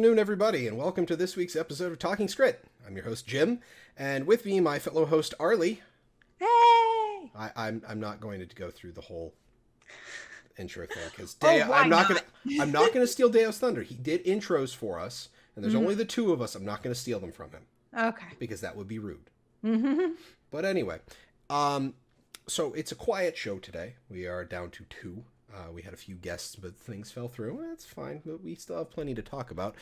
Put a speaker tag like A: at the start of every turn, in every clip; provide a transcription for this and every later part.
A: afternoon, everybody, and welcome to this week's episode of Talking Skritt. I'm your host, Jim, and with me, my fellow host, Arlie.
B: Hey!
A: I'm not going to go through the whole intro thing because
B: Why not?
A: I'm not gonna steal Deo's thunder. He did intros for us, and there's only the two of us. I'm not gonna steal them from him.
B: Okay.
A: Because that would be rude.
B: Mm-hmm.
A: But anyway, so it's a quiet show today. We are down to two. We had a few guests, but things fell through. That's fine, but we still have plenty to talk about.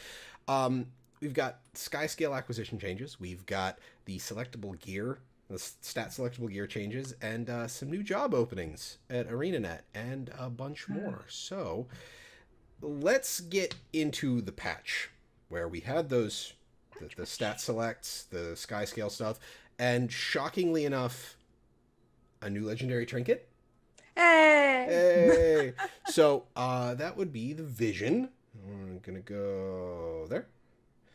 A: We've got sky scale acquisition changes. We've got the selectable gear, the stat selectable gear changes, and some new job openings at ArenaNet, and a bunch more. So let's get into the patch where we had those the stat selects, the sky scale stuff, and shockingly enough, a new legendary trinket.
B: Hey!
A: So that would be the vision. I'm gonna go there.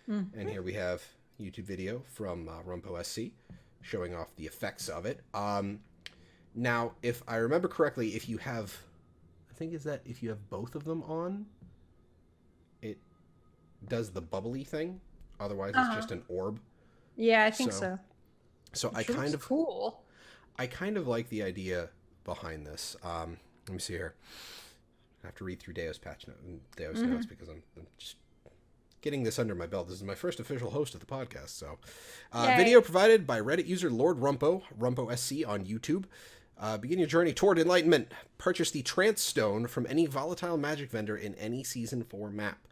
A: And here we have YouTube video from Rumpo SC showing off the effects of it. Now, if I remember correctly, if you have, if you have both of them on, it does the bubbly thing. Otherwise, it's just an orb.
B: Yeah, I think so.
A: So
B: Which looks cool.
A: I kind of like the idea behind this. Let me see here. I have to read through Deo's notes because I'm just getting this under my belt. This is my first official host of the podcast. So, video provided by Reddit user Lord Rumpo SC on YouTube. Begin your journey toward enlightenment. Purchase the Trance Stone from any volatile magic vendor in any Season 4 map.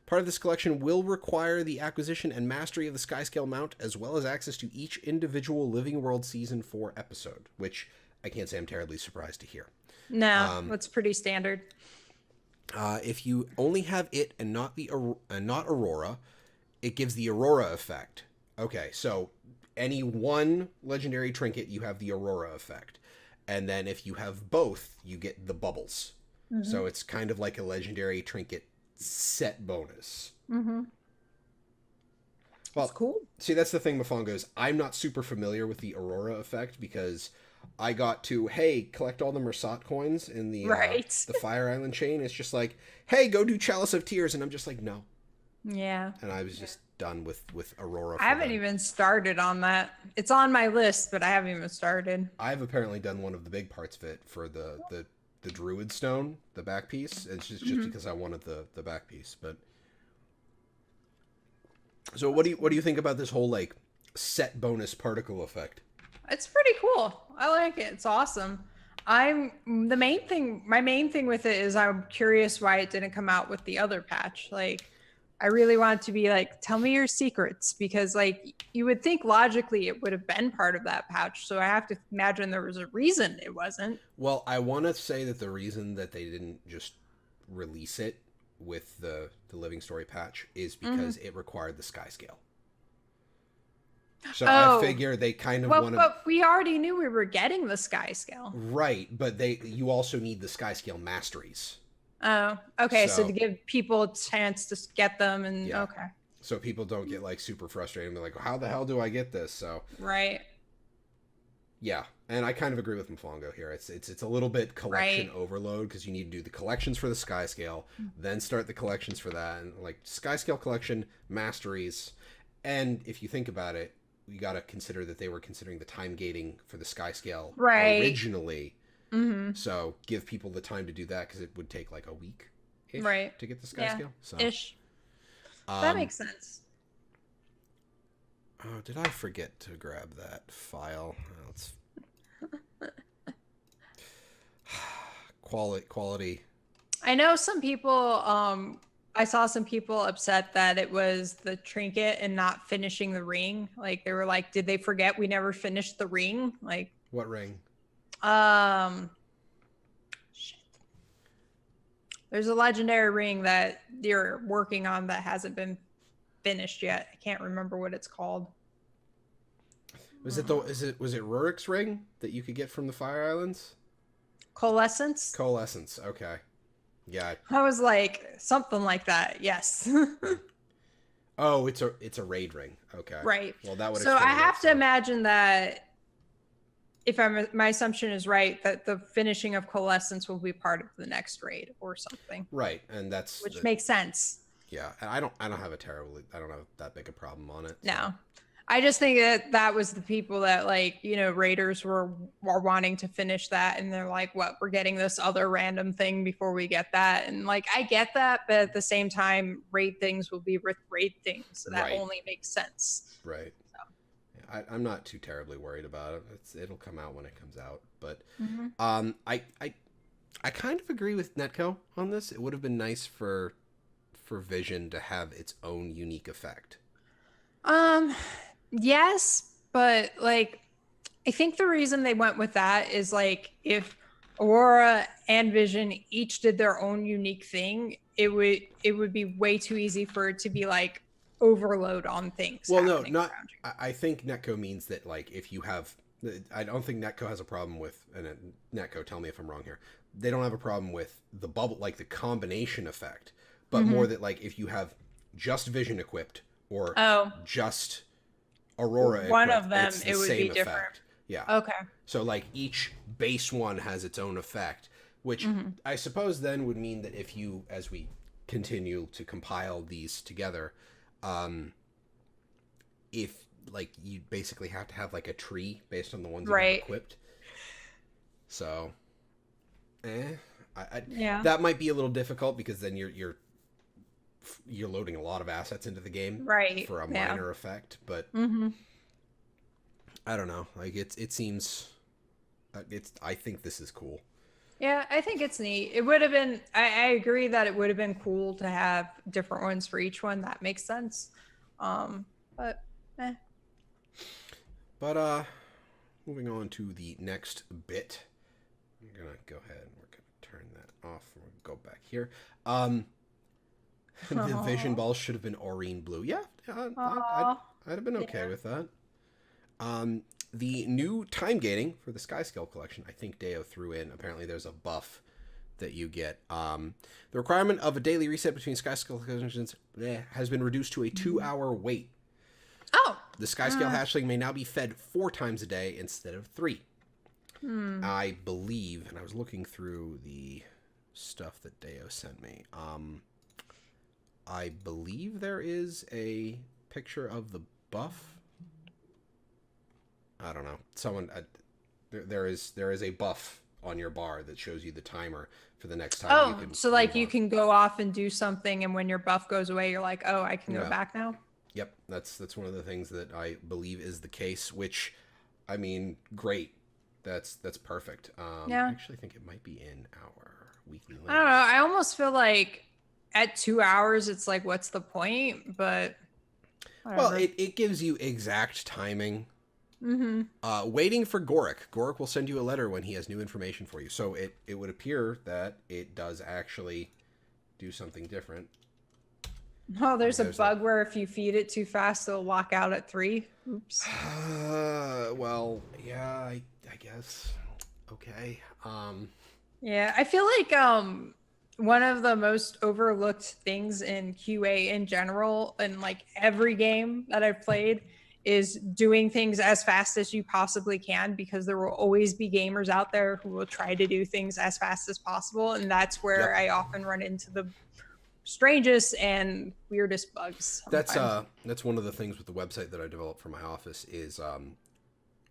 A: Part of this collection will require the acquisition and mastery of the Skyscale mount, as well as access to each individual Living World Season 4 episode, which I can't say I'm terribly surprised to hear.
B: No, that's pretty standard.
A: If you only have it and not Aurora, it gives the Aurora effect. Okay, so any one legendary trinket, you have the Aurora effect. And then if you have both, you get the bubbles. So it's kind of like a legendary trinket set bonus. Well,
B: that's cool.
A: See, that's the thing, Mafon goes, I'm not super familiar with the Aurora effect because I got to, hey, collect all the Mersat coins in the the Fire Island chain. It's just like, hey, go do Chalice of Tears. And I'm just like, no.
B: Yeah.
A: And I was just done with Aurora.
B: I haven't even started on that. It's on my list, but I haven't even started.
A: I've apparently done one of the big parts of it for the Druid Stone, the back piece. It's just because I wanted the back piece. But so what do you think about this whole like set bonus particle effect?
B: It's pretty cool. I like it. It's awesome. My main thing with it is I'm curious why it didn't come out with the other patch. Like, I really want it to be like, tell me your secrets, because like you would think logically it would have been part of that patch. So I have to imagine there was a reason it wasn't.
A: Well, I want to say that the reason that they didn't just release it with the Living Story patch is because it required the sky scale. So I figure they kind of want to.
B: But we already knew we were getting the sky scale.
A: Right, but you also need the sky scale masteries.
B: Oh, okay. So to give people a chance to get them, and okay.
A: So people don't get like super frustrated and be like, how the hell do I get this? So
B: right.
A: Yeah, and I kind of agree with Mfongo here. It's a little bit collection overload because you need to do the collections for the sky scale, then start the collections for that, and like sky scale collection masteries. And if you think about it, you got to consider that they were considering the time gating for the sky scale originally. So give people the time to do that because it would take like a week to get the sky scale. So
B: that makes sense.
A: Oh, did I forget to grab that file? Quality.
B: I know some people, I saw some people upset that it was the trinket and not finishing the ring. Like they were like, did they forget we never finished the ring? Like
A: what ring?
B: Shit. There's a legendary ring that you're working on that hasn't been finished yet. I can't remember what it's called.
A: Was it Rurik's ring that you could get from the Fire Islands?
B: Coalescence?
A: Okay. Yeah.
B: I was like, something like that. Yes.
A: Oh, it's a raid ring. Okay.
B: Right.
A: Well, that would.
B: So I have to imagine that if my assumption is right, that the finishing of Coalescence will be part of the next raid or something.
A: Right, and that's
B: which makes sense.
A: Yeah, and I don't have that big a problem on it. So.
B: No. I just think that that was the people that like, raiders were wanting to finish that, and they're like, what, we're getting this other random thing before we get that. And like, I get that, but at the same time, raid things will be with raid things. So that
A: Right.
B: only makes sense.
A: Right.
B: So.
A: Yeah, I'm not too terribly worried about it. It'll come out when it comes out. But
B: Mm-hmm.
A: I kind of agree with Netco on this. It would have been nice for Vision to have its own unique effect.
B: Yes, but like I think the reason they went with that is like if Aurora and Vision each did their own unique thing, it would be way too easy for it to be like overload on things
A: Well, no,
B: happening
A: not.
B: around you.
A: I think Netco means that like if you have, I don't think Netco has a problem with, and Netco, tell me if I'm wrong here. They don't have a problem with the bubble, like the combination effect, but more that like if you have just Vision equipped or
B: Oh,
A: just Aurora
B: one
A: equipped,
B: of them
A: it's the
B: it would
A: same
B: be different.
A: effect. Yeah.
B: Okay.
A: So like each base one has its own effect, which I suppose then would mean that if you, as we continue to compile these together, if like you basically have to have like a tree based on the ones you have
B: Right.
A: equipped. So,
B: Yeah.
A: that might be a little difficult because then you're loading a lot of assets into the game
B: Right.
A: for a
B: Yeah.
A: minor effect, but
B: Mm-hmm.
A: I don't know. Like it seems, I think this is cool.
B: Yeah, I think it's neat. It would have been, I agree that it would have been cool to have different ones for each one. That makes sense. But eh.
A: But moving on to the next bit. I'm gonna go ahead and we're gonna turn that off. We'll go back here. The vision balls should have been Aurine blue. Yeah, I'd have been okay with that. The new time gating for the Sky Scale collection, I think Deo threw in. Apparently, there's a buff that you get. The requirement of a daily reset between Sky Scale collections has been reduced to a 2-hour wait.
B: Oh.
A: The Sky Scale hatchling may now be fed 4 times a day instead of 3. I believe, and I was looking through the stuff that Deo sent me. I believe there is a picture of the buff. I don't know. Someone there is a buff on your bar that shows you the timer for the next time.
B: Oh,
A: you can
B: so like you can go off and do something, and when your buff goes away, you're like, oh, I can go back now.
A: Yep, that's one of the things that I believe is the case. Which, I mean, great. That's perfect.
B: Yeah.
A: I actually think it might be in our weekly links.
B: I don't know. I almost feel like at 2 hours, it's like, what's the point? But whatever.
A: Well, it gives you exact timing. Waiting for Gorik. Gorik will send you a letter when he has new information for you. So it would appear that it does actually do something different.
B: Oh, there's a bug where if you feed it too fast, it'll lock out at 3. Oops.
A: Well, yeah, I guess. Okay.
B: Yeah, I feel like one of the most overlooked things in QA in general, in like every game that I've played, is doing things as fast as you possibly can, because there will always be gamers out there who will try to do things as fast as possible, and that's where I often run into the strangest and weirdest bugs.
A: That's one of the things with the website that I developed for my office is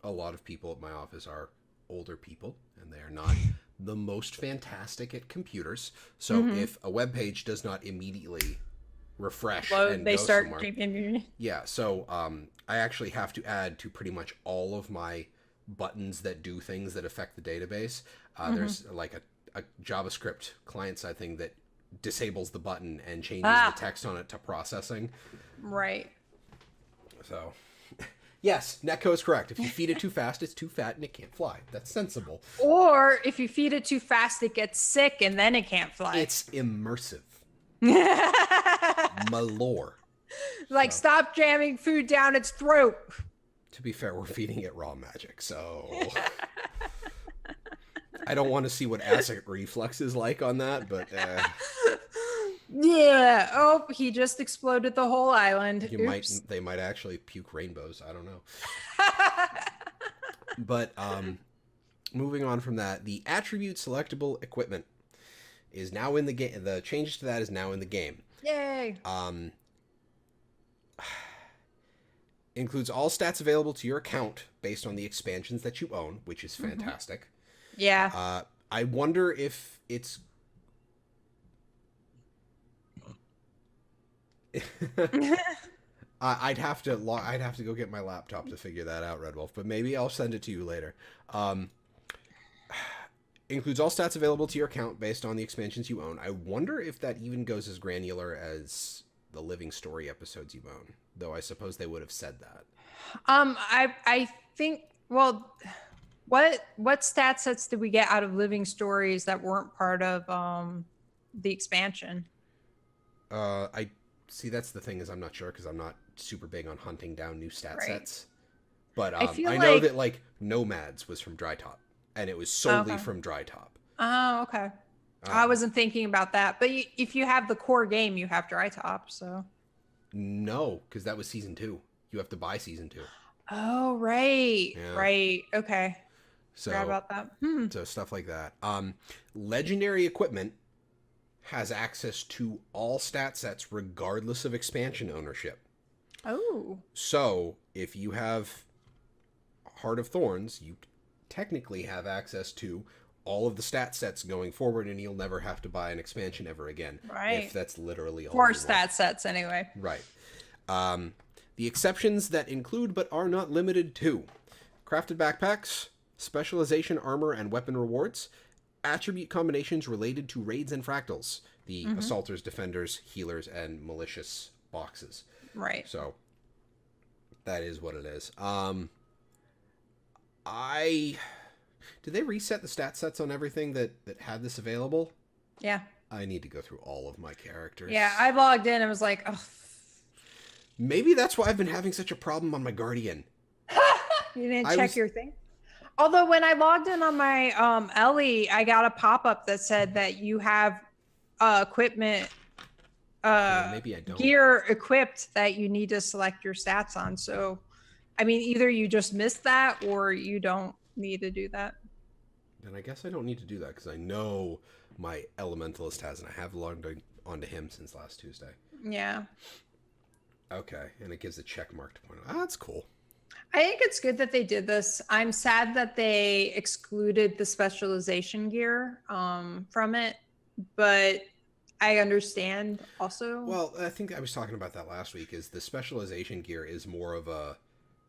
A: a lot of people at my office are older people, and they are not the most fantastic at computers. So if a web page does not immediately refresh and
B: they
A: go
B: start
A: somewhere, so I actually have to add to pretty much all of my buttons that do things that affect the database. There's like a JavaScript client-side thing that disables the button and changes the text on it to processing.
B: Right.
A: So, yes, Netco is correct. If you feed it too fast, it's too fat and it can't fly. That's sensible.
B: Or if you feed it too fast, it gets sick and then it can't fly.
A: It's immersive. Malore.
B: Like, stop jamming food down its throat.
A: To be fair, we're feeding it raw magic, so I don't want to see what acid reflux is like on that, but
B: yeah. Oh, he just exploded the whole island.
A: They might actually puke rainbows. I don't know. But moving on from that, the attribute selectable equipment is now in the game. The changes to that is now in the game.
B: Yay.
A: Includes all stats available to your account based on the expansions that you own, which is fantastic.
B: Yeah.
A: I wonder if it's I'd have to go get my laptop to figure that out, Red Wolf, but maybe I'll send it to you later. Includes all stats available to your account based on the expansions you own. I wonder if that even goes as granular as the Living Story episodes you own, though I suppose they would have said that.
B: I think, well, what stat sets did we get out of Living Stories that weren't part of the expansion?
A: I see. That's the thing, is I'm not sure because I'm not super big on hunting down new stat sets. But
B: I feel
A: know
B: like
A: that like Nomads was from Dry Top, and it was solely
B: Okay.
A: from Dry Top.
B: Oh, okay. I wasn't thinking about that, but if you have the core game, you have Dry Top. So
A: No, because that was season 2. You have to buy season 2.
B: oh, right,
A: Yeah.
B: right, okay. Forgot
A: So
B: about that.
A: so stuff like that. Legendary equipment has access to all stat sets regardless of expansion ownership.
B: Oh,
A: So if you have Heart of Thorns, you technically have access to all of the stat sets going forward, and you'll never have to buy an expansion ever again.
B: right.
A: If that's literally all
B: Core
A: you
B: stat sets, anyway.
A: want. Right. The exceptions that include but are not limited to crafted backpacks, specialization armor and weapon rewards, attribute combinations related to raids and fractals, the assaulters, defenders, healers, and malicious boxes.
B: Right.
A: So that is what it is. Did they reset the stat sets on everything that had this available?
B: Yeah.
A: I need to go through all of my characters.
B: Yeah, I logged in and was like, oh.
A: Maybe that's why I've been having such a problem on my Guardian.
B: You didn't check your thing? Although when I logged in on my Ellie, I got a pop-up that said that you have equipment
A: Maybe I don't.
B: gear equipped that you need to select your stats on. So I mean, either you just missed that or you don't need to do that.
A: Then I guess I don't need to do that because I know my Elementalist has, and I have logged onto him since last Tuesday.
B: Yeah.
A: Okay, and it gives a check mark to point out. That's cool.
B: I think it's good that they did this. I'm sad that they excluded the specialization gear from it, but I understand also.
A: Well, I think I was talking about that last week, is the specialization gear is more of a,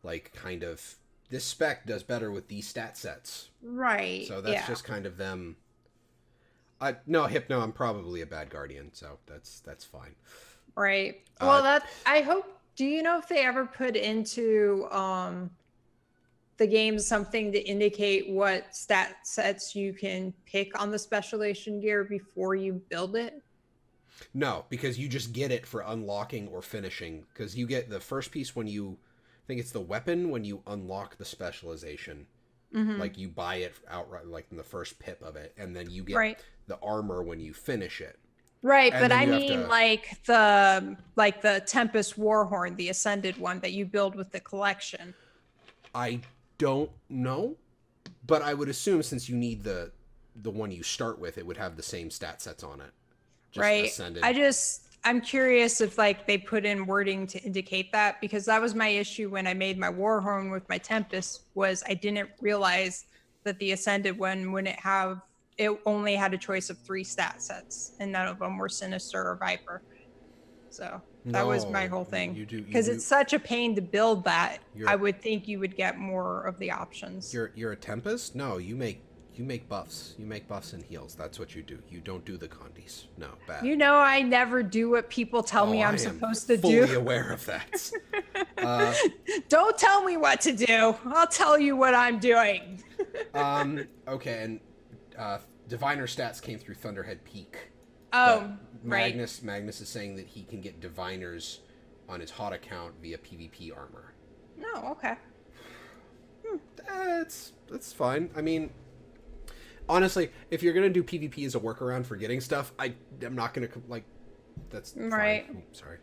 A: like, kind of, this spec does better with these stat sets.
B: Right.
A: So that's just kind of them. No, Hypno, I'm probably a bad Guardian, so that's fine.
B: Right. Well, I hope. Do you know if they ever put into the game something to indicate what stat sets you can pick on the specialization gear before you build it?
A: No, because you just get it for unlocking or finishing. Because you get the first piece when you, I think it's the weapon when you unlock the specialization.
B: Mm-hmm.
A: Like you buy it outright, like in the first pip of it, and then you get the armor when you finish it.
B: Right,
A: And
B: but I
A: then you
B: mean
A: have to...
B: like the Tempest Warhorn, the Ascended one that you build with the collection.
A: I don't know, but I would assume since you need the one you start with, it would have the same stat sets on it.
B: Just right.
A: Ascended.
B: I'm curious if like they put in wording to indicate that, because that was my issue when I made my Warhorn with my Tempest, was I didn't realize that the Ascended one wouldn't have, it only had a choice of 3 stat sets and none of them were Sinister or Viper. So that was my whole thing. Because it's such a pain to build that. I would think you would get more of the options.
A: You're a Tempest? No, you make buffs. You make buffs and heals. That's what you do. You don't do the condies. No, bad.
B: You know, I never do what people tell me I'm supposed to do.
A: I'm fully aware of that.
B: Don't tell me what to do. I'll tell you what I'm doing.
A: Okay, and Diviner stats came through Thunderhead Peak.
B: Oh,
A: right. Magnus is saying that he can get Diviners on his hot account via PvP armor.
B: No, okay.
A: That's fine. I mean, honestly, if you're gonna do PvP as a workaround for getting stuff, I'm not gonna like. That's
B: right.
A: Fine. Sorry.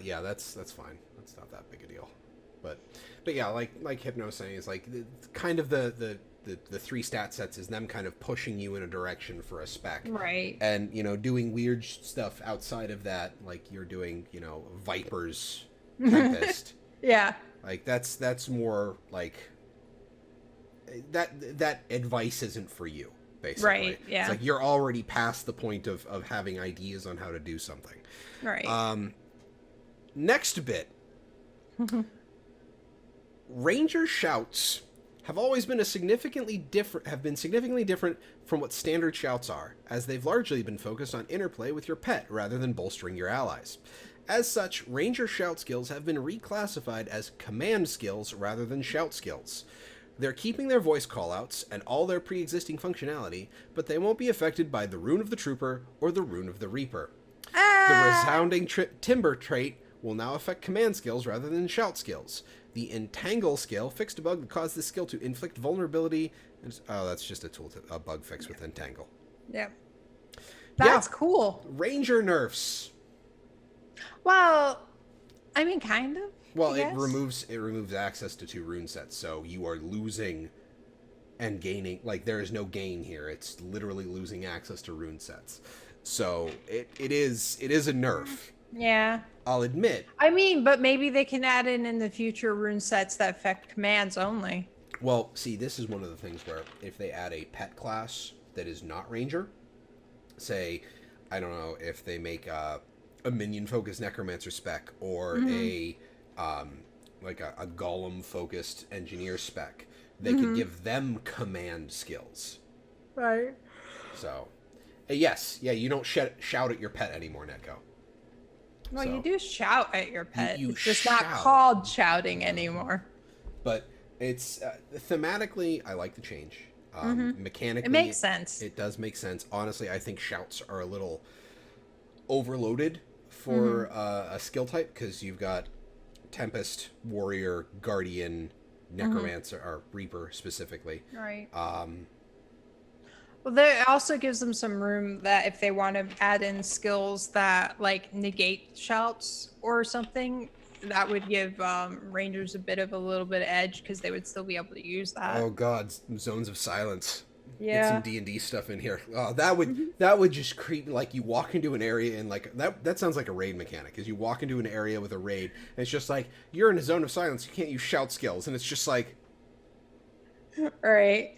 A: Yeah, that's fine. That's not that big a deal. But yeah, like Hypno saying, is like kind of the the three stat sets is them kind of pushing you in a direction for a spec.
B: Right.
A: And, doing weird stuff outside of that, like you're doing, Viper's Tempest.
B: Yeah.
A: Like that's more like that advice isn't for you, basically.
B: Right, yeah.
A: It's like you're already past the point of having ideas on how to do something.
B: Right.
A: Next bit. Ranger shouts have always been significantly different from what standard shouts are, as they've largely been focused on interplay with your pet rather than bolstering your allies. As such, Ranger shout skills have been reclassified as command skills rather than shout skills. They're keeping their voice callouts and all their pre-existing functionality, but they won't be affected by the Rune of the Trooper or the Rune of the Reaper. The resounding timber trait will now affect command skills rather than shout skills. The Entangle skill fixed a bug that caused this skill to inflict vulnerability. That's just a bug fix with Entangle.
B: Yep. That's cool.
A: Ranger nerfs.
B: Well, I mean, kind of.
A: Well, it removes access to 2 rune sets, so you are losing and gaining. Like, there is no gain here. It's literally losing access to rune sets. So it is a nerf.
B: Yeah.
A: I'll admit.
B: I mean, but maybe they can add in the future rune sets that affect commands only.
A: Well, see, this is one of the things where if they add a pet class that is not Ranger, say, I don't know, if they make a minion-focused Necromancer spec or a Golem-focused Engineer spec, they could give them command skills.
B: Right.
A: So, yes, you don't shout at your pet anymore, Netco.
B: Well, you do shout at your pet.
A: You
B: it's just
A: shout.
B: not called shouting anymore.
A: But it's thematically, I like the change. Mechanically,
B: it makes sense.
A: It does make sense. Honestly, I think shouts are a little overloaded for a skill type because you've got Tempest, Warrior, Guardian, Necromancer, or Reaper specifically.
B: Right. Well, that also gives them some room that if they want to add in skills that like negate shouts or something, that would give Rangers a little bit of edge because they would still be able to use that.
A: Oh God, Zones of Silence.
B: Yeah.
A: Get some D&D stuff in here. Oh, that would just creep. Like you walk into an area and like that sounds like a raid mechanic. Is you walk into an area with a raid and it's just like you're in a zone of silence. You can't use shout skills, and it's just like.
B: Right.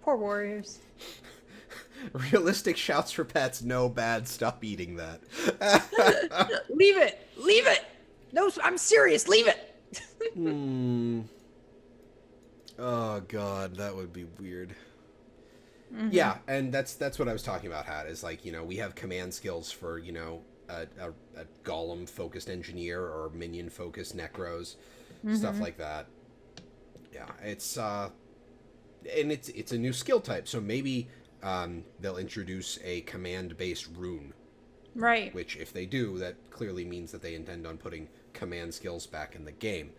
B: Poor warriors.
A: Realistic shouts for pets. No bad. Stop eating that.
B: Leave it. Leave it. No, I'm serious. Leave it.
A: Oh God, that would be weird. Yeah, and that's what I was talking about. Hat is like we have command skills for a golem focused engineer or minion focused necros, stuff like that. Yeah, it's and it's a new skill type, so maybe they'll introduce a command-based rune.
B: Right.
A: Which, if they do, that clearly means that they intend on putting command skills back in the game.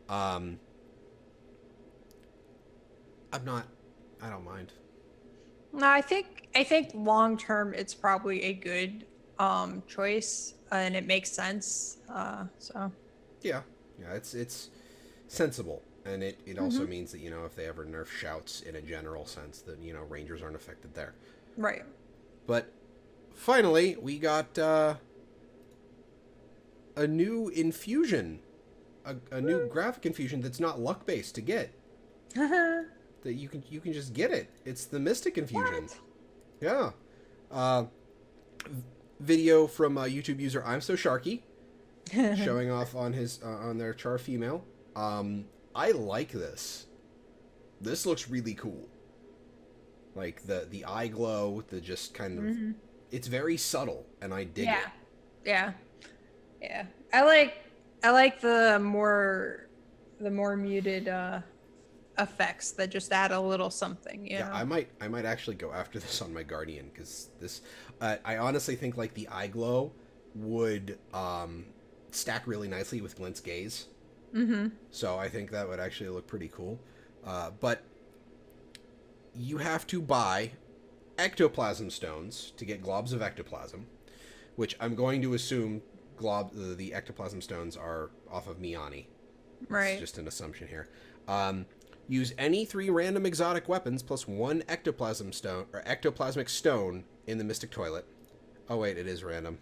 A: I don't mind.
B: No, I think long term it's probably a good choice, and it makes sense. So.
A: Yeah, it's sensible. And it also means that, if they ever nerf shouts in a general sense, that, Rangers aren't affected there.
B: Right.
A: But finally, we got a new infusion, a new graphic infusion that's not luck-based to get. That you can just get it. It's the Mystic Infusion.
B: What?
A: Yeah. Video from YouTube user I'm So Sharky showing off on his on their Char female. I like this. This looks really cool. Like the eye glow, the just kind of it's very subtle and I dig it.
B: Yeah. I like the more muted effects that just add a little something, you know?
A: I might actually go after this on my Guardian because this I honestly think like the eye glow would stack really nicely with Glint's Gaze. So I think that would actually look pretty cool. But you have to buy ectoplasm stones to get globs of ectoplasm, which I'm going to assume the ectoplasm stones are off of Miani.
B: Right.
A: It's just an assumption here. Use any 3 random exotic weapons plus 1 ectoplasmic stone in the Mystic Toilet. Oh wait, it is random.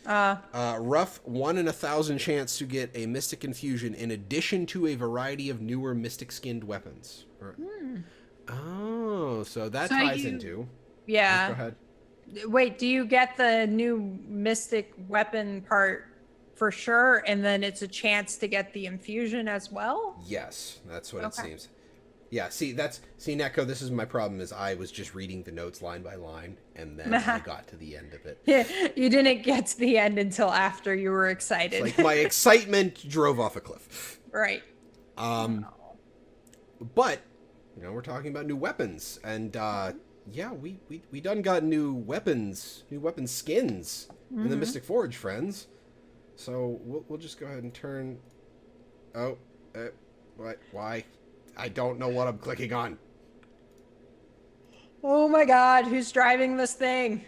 A: Rough 1 in 1,000 chance to get a Mystic Infusion in addition to a variety of newer Mystic skinned weapons. Oh, so that ties into.
B: Yeah.
A: Go ahead.
B: Wait, do you get the new Mystic weapon part for sure, and then it's a chance to get the infusion as well?
A: Yes, that's what it seems. Yeah, see, Netco, this is my problem, is I was just reading the notes line by line, and then I got to the end of it.
B: Yeah, you didn't get to the end until after you were excited.
A: It's like my excitement drove off a cliff.
B: Right.
A: But, we're talking about new weapons, and yeah, we done got new weapon skins in the Mystic Forge, friends. So we'll just go ahead and turn. Oh, what? Why? I don't know what I'm clicking on.
B: Oh my God, who's driving this thing?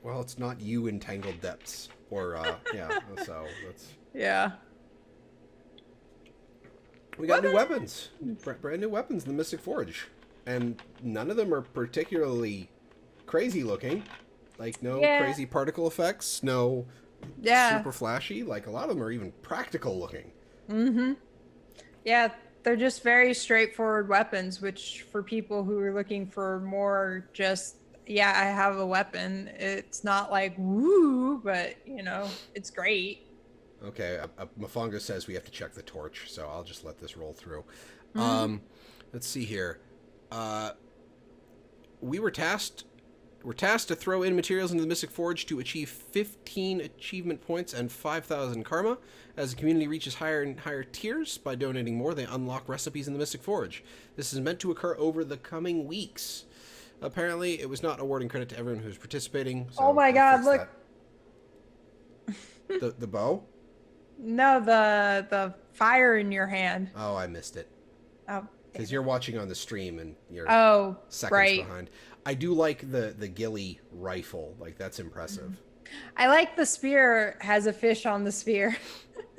A: Well, it's not you, Entangled Depths, or yeah. So that's.
B: Yeah.
A: We got new weapons, brand new weapons in the Mystic Forge, and none of them are particularly crazy looking. Like no crazy particle effects, no super flashy. Like a lot of them are even practical looking.
B: Mm-hmm. Yeah, they're just very straightforward weapons, which for people who are looking for more just, I have a weapon. It's not like woo, but it's great.
A: Okay, Mafonga says we have to check the torch, so I'll just let this roll through. Let's see here. We're tasked to throw in materials into the Mystic Forge to achieve 15 achievement points and 5,000 karma. As the community reaches higher and higher tiers, by donating more, they unlock recipes in the Mystic Forge. This is meant to occur over the coming weeks. Apparently, it was not awarding credit to everyone who's participating. So
B: oh my God, look.
A: The bow?
B: No, the fire in your hand.
A: Oh, I missed it.
B: Oh.
A: Because you're watching on the stream and you're seconds behind. I do like the ghillie rifle. Like, that's impressive.
B: I like the spear has a fish on the spear.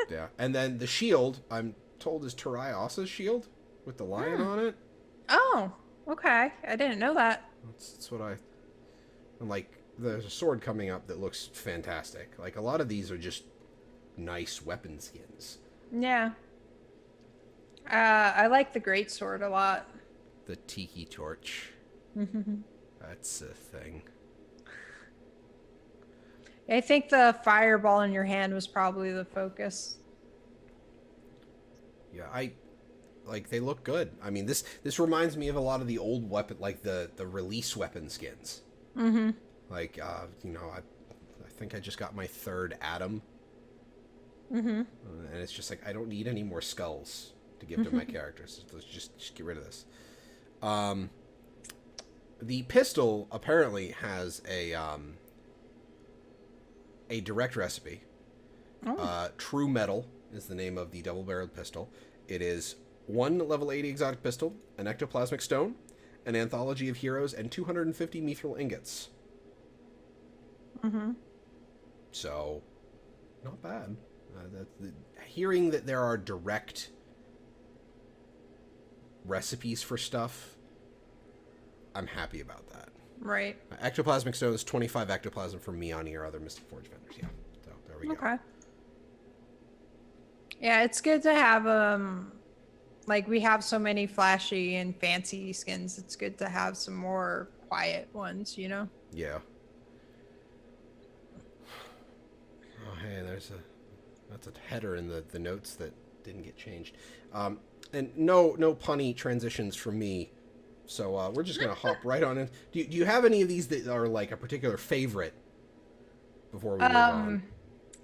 A: Yeah. And then the shield, I'm told, is Tariasa's shield with the lion on it.
B: Oh, okay. I didn't know that.
A: That's what and like, there's a sword coming up that looks fantastic. Like, a lot of these are just nice weapon skins.
B: Yeah. I like the greatsword a lot.
A: The tiki torch. That's a thing.
B: I think the fireball in your hand was probably the focus.
A: Yeah, they look good. I mean, this reminds me of a lot of the old weapon, like the release weapon skins. Like, I think I just got my 3rd Atom. And it's just like, I don't need any more skulls to give to my characters. Let's just get rid of this. The pistol apparently has a direct recipe. True Metal is the name of the double-barreled pistol. It is 1 level 80 exotic pistol, an ectoplasmic stone, an anthology of heroes, and 250 mithril ingots. So, not bad. Hearing that there are direct recipes for stuff, I'm happy about that.
B: Right.
A: Ectoplasmic stone is 25 ectoplasm from me on your other Mystic Forge vendors. Yeah. So there we go.
B: Okay. Yeah, it's good to have like we have so many flashy and fancy skins. It's good to have some more quiet ones,
A: Yeah. Oh, hey, that's a header in the notes that didn't get changed. And no punny transitions from me. So we're just going to hop right on in. Do you have any of these that are like a particular favorite before we move on?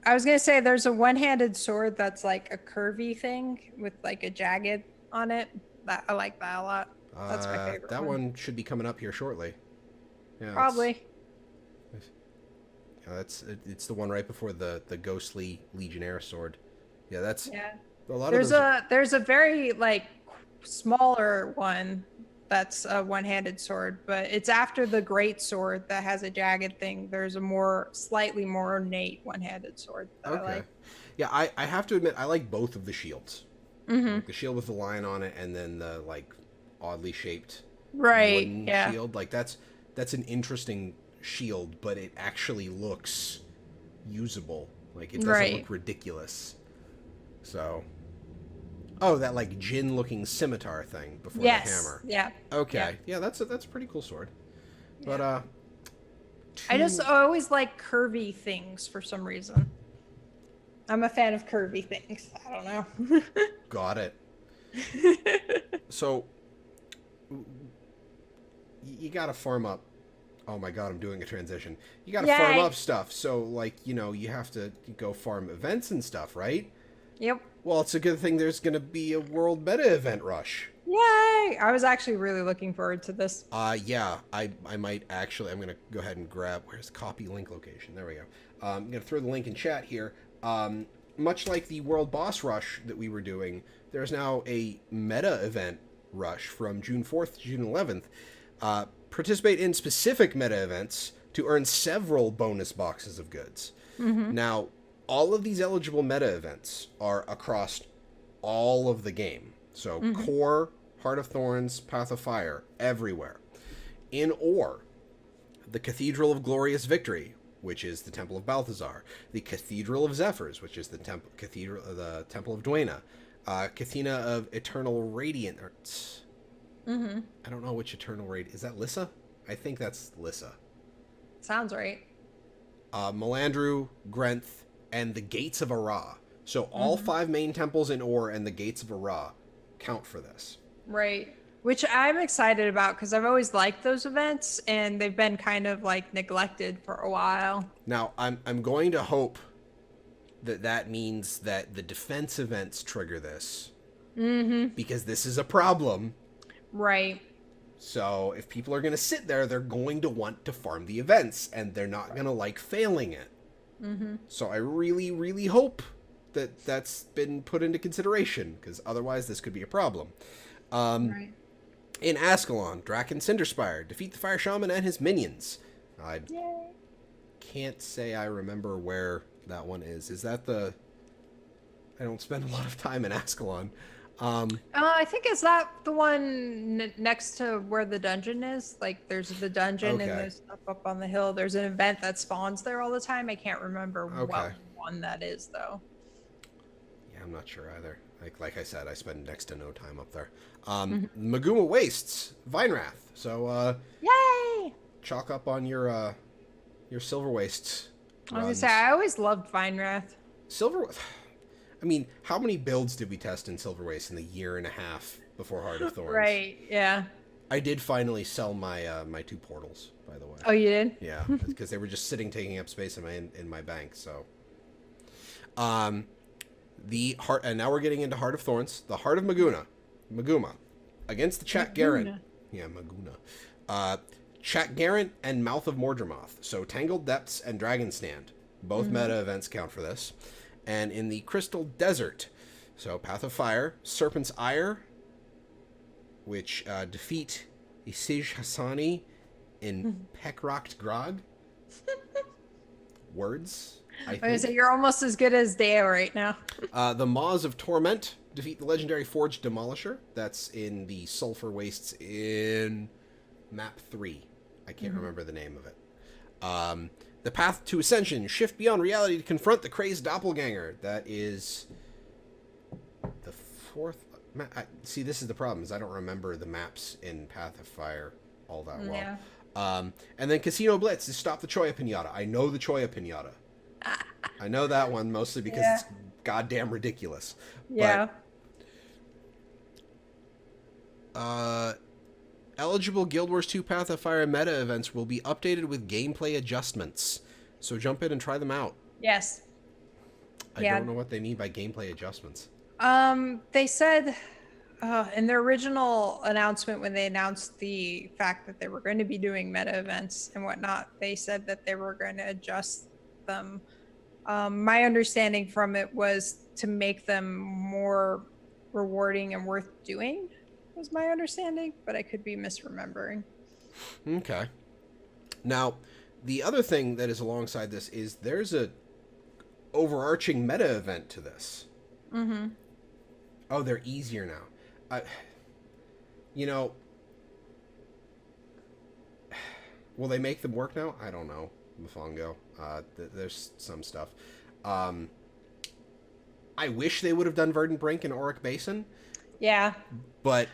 B: I was going to say there's a one-handed sword that's like a curvy thing with like a jagged on it. I like that a lot. That's my favorite
A: That one should be coming up here shortly. Yeah,
B: probably.
A: It's the one right before the ghostly Legionnaire sword. Yeah, that's a lot
B: there's
A: of those.
B: There's a very like smaller one that's a one-handed sword, but it's after the great sword that has a jagged thing. There's a slightly more ornate one-handed sword that I like.
A: Yeah, I have to admit I like both of the shields. Like the shield with the lion on it, and then the like oddly shaped
B: Right.
A: wooden
B: Yeah.
A: shield. Like that's an interesting shield, but it actually looks usable. Like it doesn't
B: Right.
A: look ridiculous. So, oh, that like Jin looking scimitar thing before the
B: Yes.
A: hammer.
B: Yeah. Yeah.
A: Okay, yeah, that's a pretty cool sword. But
B: Yeah. I just
A: two
B: always like curvy things for some reason. I'm a fan of curvy things. I don't know.
A: got it. So you gotta farm up. Oh my god, I'm doing a transition. You gotta farm
B: Yay.
A: up stuff. So like you have to go farm events and stuff, right?
B: Yep.
A: Well, it's a good thing there's gonna be a world meta event rush.
B: Yay. I was actually really looking forward to this.
A: Yeah, I might actually. I'm gonna go ahead and grab. Where's copy link location? There we go. I'm gonna throw the link in chat here. Much like the world boss rush that we were doing, there's now a meta event rush from June 4th to June 11th. Participate in specific meta events to earn several bonus boxes of goods. Now, all of these eligible meta events are across all of the game. So Core, Heart of Thorns, Path of Fire, everywhere. In Ore, the Cathedral of Glorious Victory, which is the Temple of Balthazar, the Cathedral of Zephyrs, which is the Temple of Duena, Cathena of Eternal Radiant. I don't know which Eternal Radiant is that. Lissa? I think that's Lissa.
B: Sounds right.
A: Melandru, Grenth, and the Gates of Ara. So all 5 main temples in Ore and the Gates of Ara count for this.
B: Right. Which I'm excited about because I've always liked those events and they've been kind of like neglected for a while.
A: Now, I'm going to hope that means that the defense events trigger this. Because this is a problem.
B: Right.
A: So if people are going to sit there, they're going to want to farm the events, and they're not going to like failing it. So I really, really hope that that's been put into consideration, because otherwise this could be a problem.
B: Right.
A: In Ascalon, Draken Cinderspire, defeat the Fire Shaman and his minions. I
B: Yay.
A: can't say I remember where that one is. Is that the... I don't spend a lot of time in Ascalon.
B: I think is that the one next to where the dungeon is? Like there's the dungeon
A: Okay.
B: and there's stuff up on the hill. There's an event that spawns there all the time. I can't remember
A: Okay.
B: what one that is though.
A: Yeah, I'm not sure either. Like I said, I spend next to no time up there. Maguma Wastes, Vinewrath. So
B: Yay!
A: chalk up on your Silver Wastes.
B: I was gonna say I always loved Vinewrath.
A: Silver. I mean, how many builds did we test in Silver Waste in the year and a half before Heart of Thorns?
B: Right, yeah.
A: I did finally sell my my 2 portals, by the way.
B: Oh, you did?
A: Yeah, because they were just sitting, taking up space in my bank. So, the heart, and now we're getting into Heart of Thorns. The Heart of Maguma, against the Chat Garen. Yeah, Maguna. Chat Garen and Mouth of Mordremoth. So Tangled Depths and Dragon Stand. Both meta events count for this. And in the Crystal Desert, so Path of Fire, Serpent's Ire, which defeat Isij Hassani in Pekrokt Grog. Words, I
B: I was
A: think.
B: gonna say you're almost as good as Deo right now.
A: The Maws of Torment defeat the legendary Forged Demolisher. That's in the Sulphur Wastes in map 3. I can't remember the name of it. The Path to Ascension, shift beyond reality to confront the crazed doppelganger. That is the 4th. See, this is the problem, is I don't remember the maps in Path of Fire all that well.
B: Yeah.
A: And then Casino Blitz is stop the Choya Pinata. I know the Choya Pinata. I know that one mostly because it's goddamn ridiculous.
B: Yeah.
A: But, eligible Guild Wars 2 Path of Fire meta events will be updated with gameplay adjustments. So jump in and try them out.
B: Yes.
A: I don't know what they mean by gameplay adjustments.
B: They said in their original announcement when they announced the fact that they were going to be doing meta events and whatnot, they said that they were going to adjust them. My understanding from it was to make them more rewarding and worth doing, was my understanding, but I could be misremembering.
A: Okay. Now, the other thing that is alongside this is there's a overarching meta event to this. Oh, they're easier now. You know, will they make them work now? I don't know, Mofongo. There's some stuff. Um, I wish they would have done Verdant Brink and Auric Basin,
B: Yeah.
A: but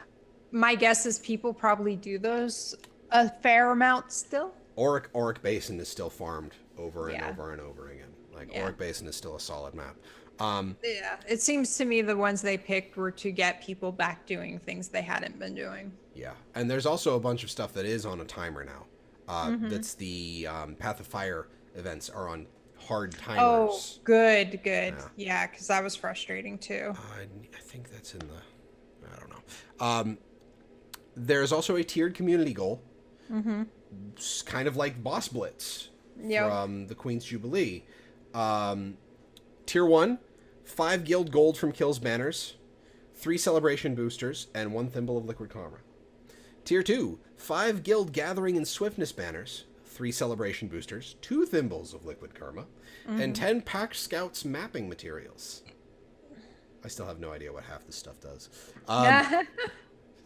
B: My guess is people probably do those a fair amount still.
A: Auric Basin is still farmed over and
B: Yeah.
A: over and over again. Like
B: Yeah.
A: Auric Basin is still a solid map.
B: Yeah. It seems to me the ones they picked were to get people back doing things they hadn't been doing.
A: Yeah, and there's also a bunch of stuff that is on a timer now. That's the Path of Fire events are on hard timers.
B: Oh, good. Yeah, because that was frustrating too.
A: I think that's in the. I don't know. There's also a tiered community goal. It's kind of like Boss Blitz from the Queen's Jubilee. Tier 1, 5 guild gold from kills banners, 3 celebration boosters, and 1 thimble of liquid karma. Tier 2, 5 guild gathering and swiftness banners, 3 celebration boosters, 2 thimbles of liquid karma, and 10 packed scouts mapping materials. I still have no idea what half this stuff does.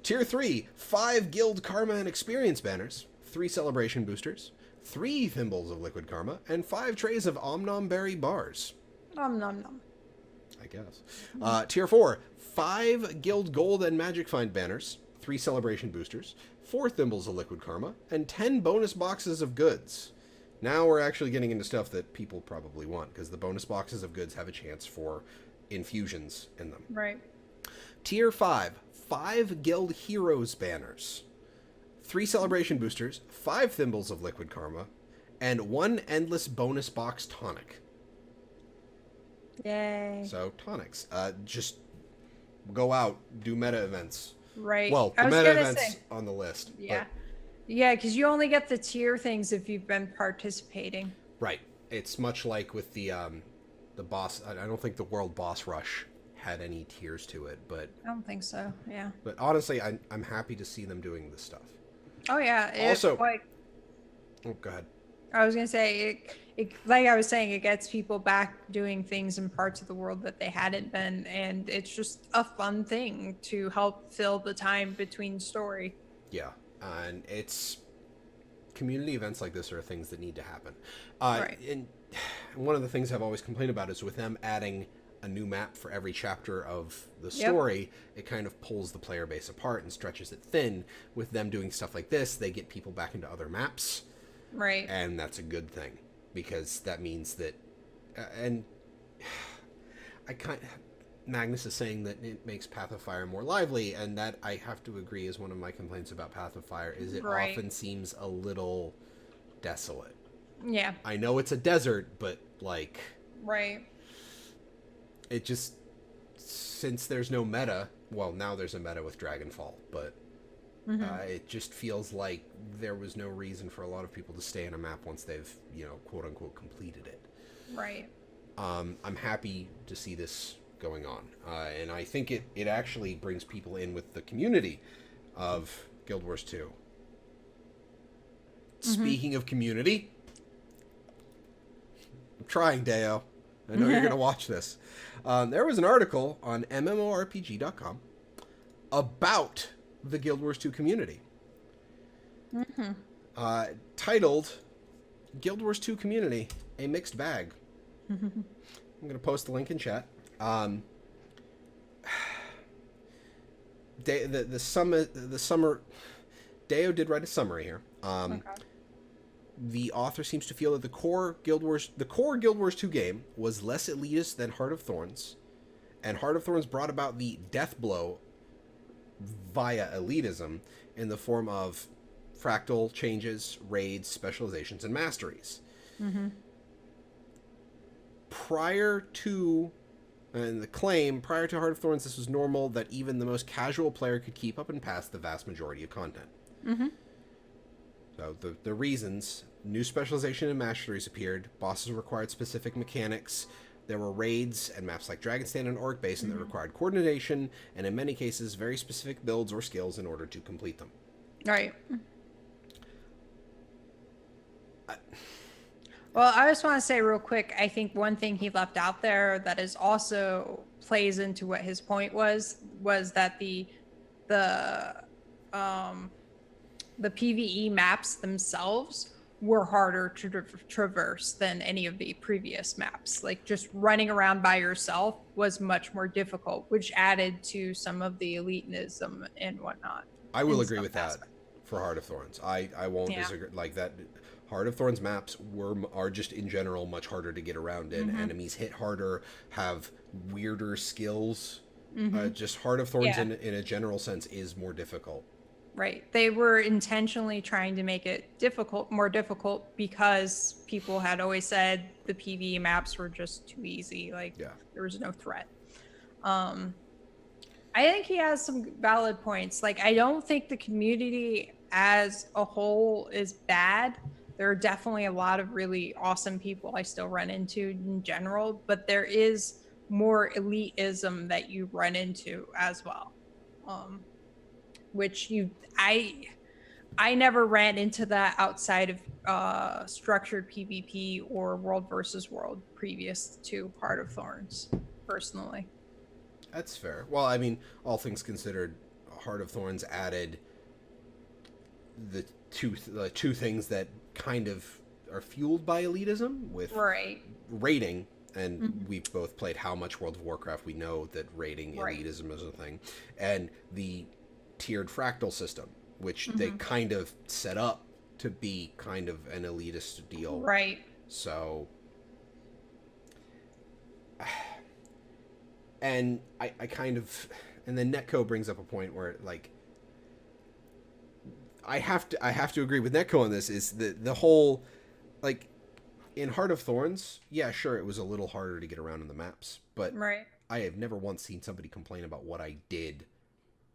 A: Tier 3, 5 guild karma and experience banners, 3 celebration boosters, 3 thimbles of liquid karma, and 5 trays of Omnom Berry bars.
B: Nom nom nom.
A: I guess. Tier 4, 5 guild gold and magic find banners, 3 celebration boosters, 4 thimbles of liquid karma, and 10 bonus boxes of goods. Now we're actually getting into stuff that people probably want, because the bonus boxes of goods have a chance for infusions in them.
B: Right.
A: Tier 5, 5 guild heroes banners, 3 celebration boosters, 5 thimbles of liquid karma, and 1 endless bonus box tonic.
B: Yay.
A: So tonics, just go out, do meta events.
B: Right.
A: Well, the meta events on the list.
B: Yeah.
A: But,
B: Yeah, because you only get the tier things if you've been participating.
A: right. It's much like with the boss. I don't think the World Boss Rush had any tiers to it, but
B: I don't think so. Yeah.
A: but honestly, I'm happy to see them doing this stuff.
B: Oh yeah.
A: Also-
B: like
A: Oh, go ahead.
B: I was gonna say, it like I was saying, it gets people back doing things in parts of the world that they hadn't been, and it's just a fun thing to help fill the time between story.
A: Yeah, and it's community events like this are things that need to happen.
B: Right.
A: And one of the things I've always complained about is with them adding a new map for every chapter of the story, it kind of pulls the player base apart and stretches it thin. With them doing stuff like this, they get people back into other maps.
B: Right.
A: And that's a good thing, because that means that, and Magnus is saying that it makes Path of Fire more lively, and that I have to agree is one of my complaints about Path of Fire, is it often seems a little desolate.
B: Yeah.
A: I know it's a desert, but like,
B: Right.
A: it just, since there's no meta, well, now there's a meta with Dragonfall, but it just feels like there was no reason for a lot of people to stay in a map once they've, quote unquote, completed it.
B: Right.
A: I'm happy to see this going on. And I think it actually brings people in with the community of Guild Wars 2. Speaking of community, I'm trying, Deo. I know you're going to watch this. There was an article on MMORPG.com about the Guild Wars 2 community. Titled Guild Wars 2 Community, a Mixed Bag. I'm going to post the link in chat. The summer Deo did write a summary here.
B: Okay.
A: The author seems to feel that the core Guild Wars 2 game was less elitist than Heart of Thorns, and Heart of Thorns brought about the death blow via elitism in the form of fractal changes, raids, specializations, and masteries. Prior to Heart of Thorns, this was normal that even the most casual player could keep up and pass the vast majority of content. So the reasons: new specialization and masteries appeared, bosses required specific mechanics, there were raids and maps like Dragonstand and Auric Basin that required coordination, and in many cases, very specific builds or skills in order to complete them.
B: Right. Well, I just want to say real quick, I think one thing he left out there that is also plays into what his point was that the the PvE maps themselves were harder to traverse than any of the previous maps. Like just running around by yourself was much more difficult, which added to some of the elitism and whatnot.
A: I will
B: In
A: agree
B: some
A: with that
B: aspects.
A: for Heart of Thorns. I won't
B: Yeah.
A: disagree. Like that, Heart of Thorns maps are just in general much harder to get around in.
B: Mm-hmm.
A: Enemies hit harder, have weirder skills.
B: Mm-hmm.
A: Just Heart of Thorns
B: Yeah.
A: in a general sense is more difficult.
B: Right. They were intentionally trying to make it more difficult because people had always said the PvE maps were just too easy. Like
A: Yeah.
B: there was no threat. Um, I think he has some valid points. Like, I don't think the community as a whole is bad. There are definitely a lot of really awesome people I still run into in general, but there is more elitism that you run into as well. Um, which I never ran into that outside of structured PvP or World versus World previous to Heart of Thorns, personally.
A: That's fair. Well, I mean, all things considered, Heart of Thorns added the two things that kind of are fueled by elitism with
B: Right.
A: rating, and
B: Mhm.
A: we've both played how much World of Warcraft. We know that rating
B: Right.
A: elitism is a thing, and the tiered fractal system, which they
B: Mhm.
A: kind of set up to be kind of an elitist deal.
B: Right.
A: So, and I kind of, and then Netco brings up a point where like I have to agree with Netco on this, is the whole like in Heart of Thorns, yeah, sure, it was a little harder to get around in the maps, but
B: Right.
A: I have never once seen somebody complain about what I did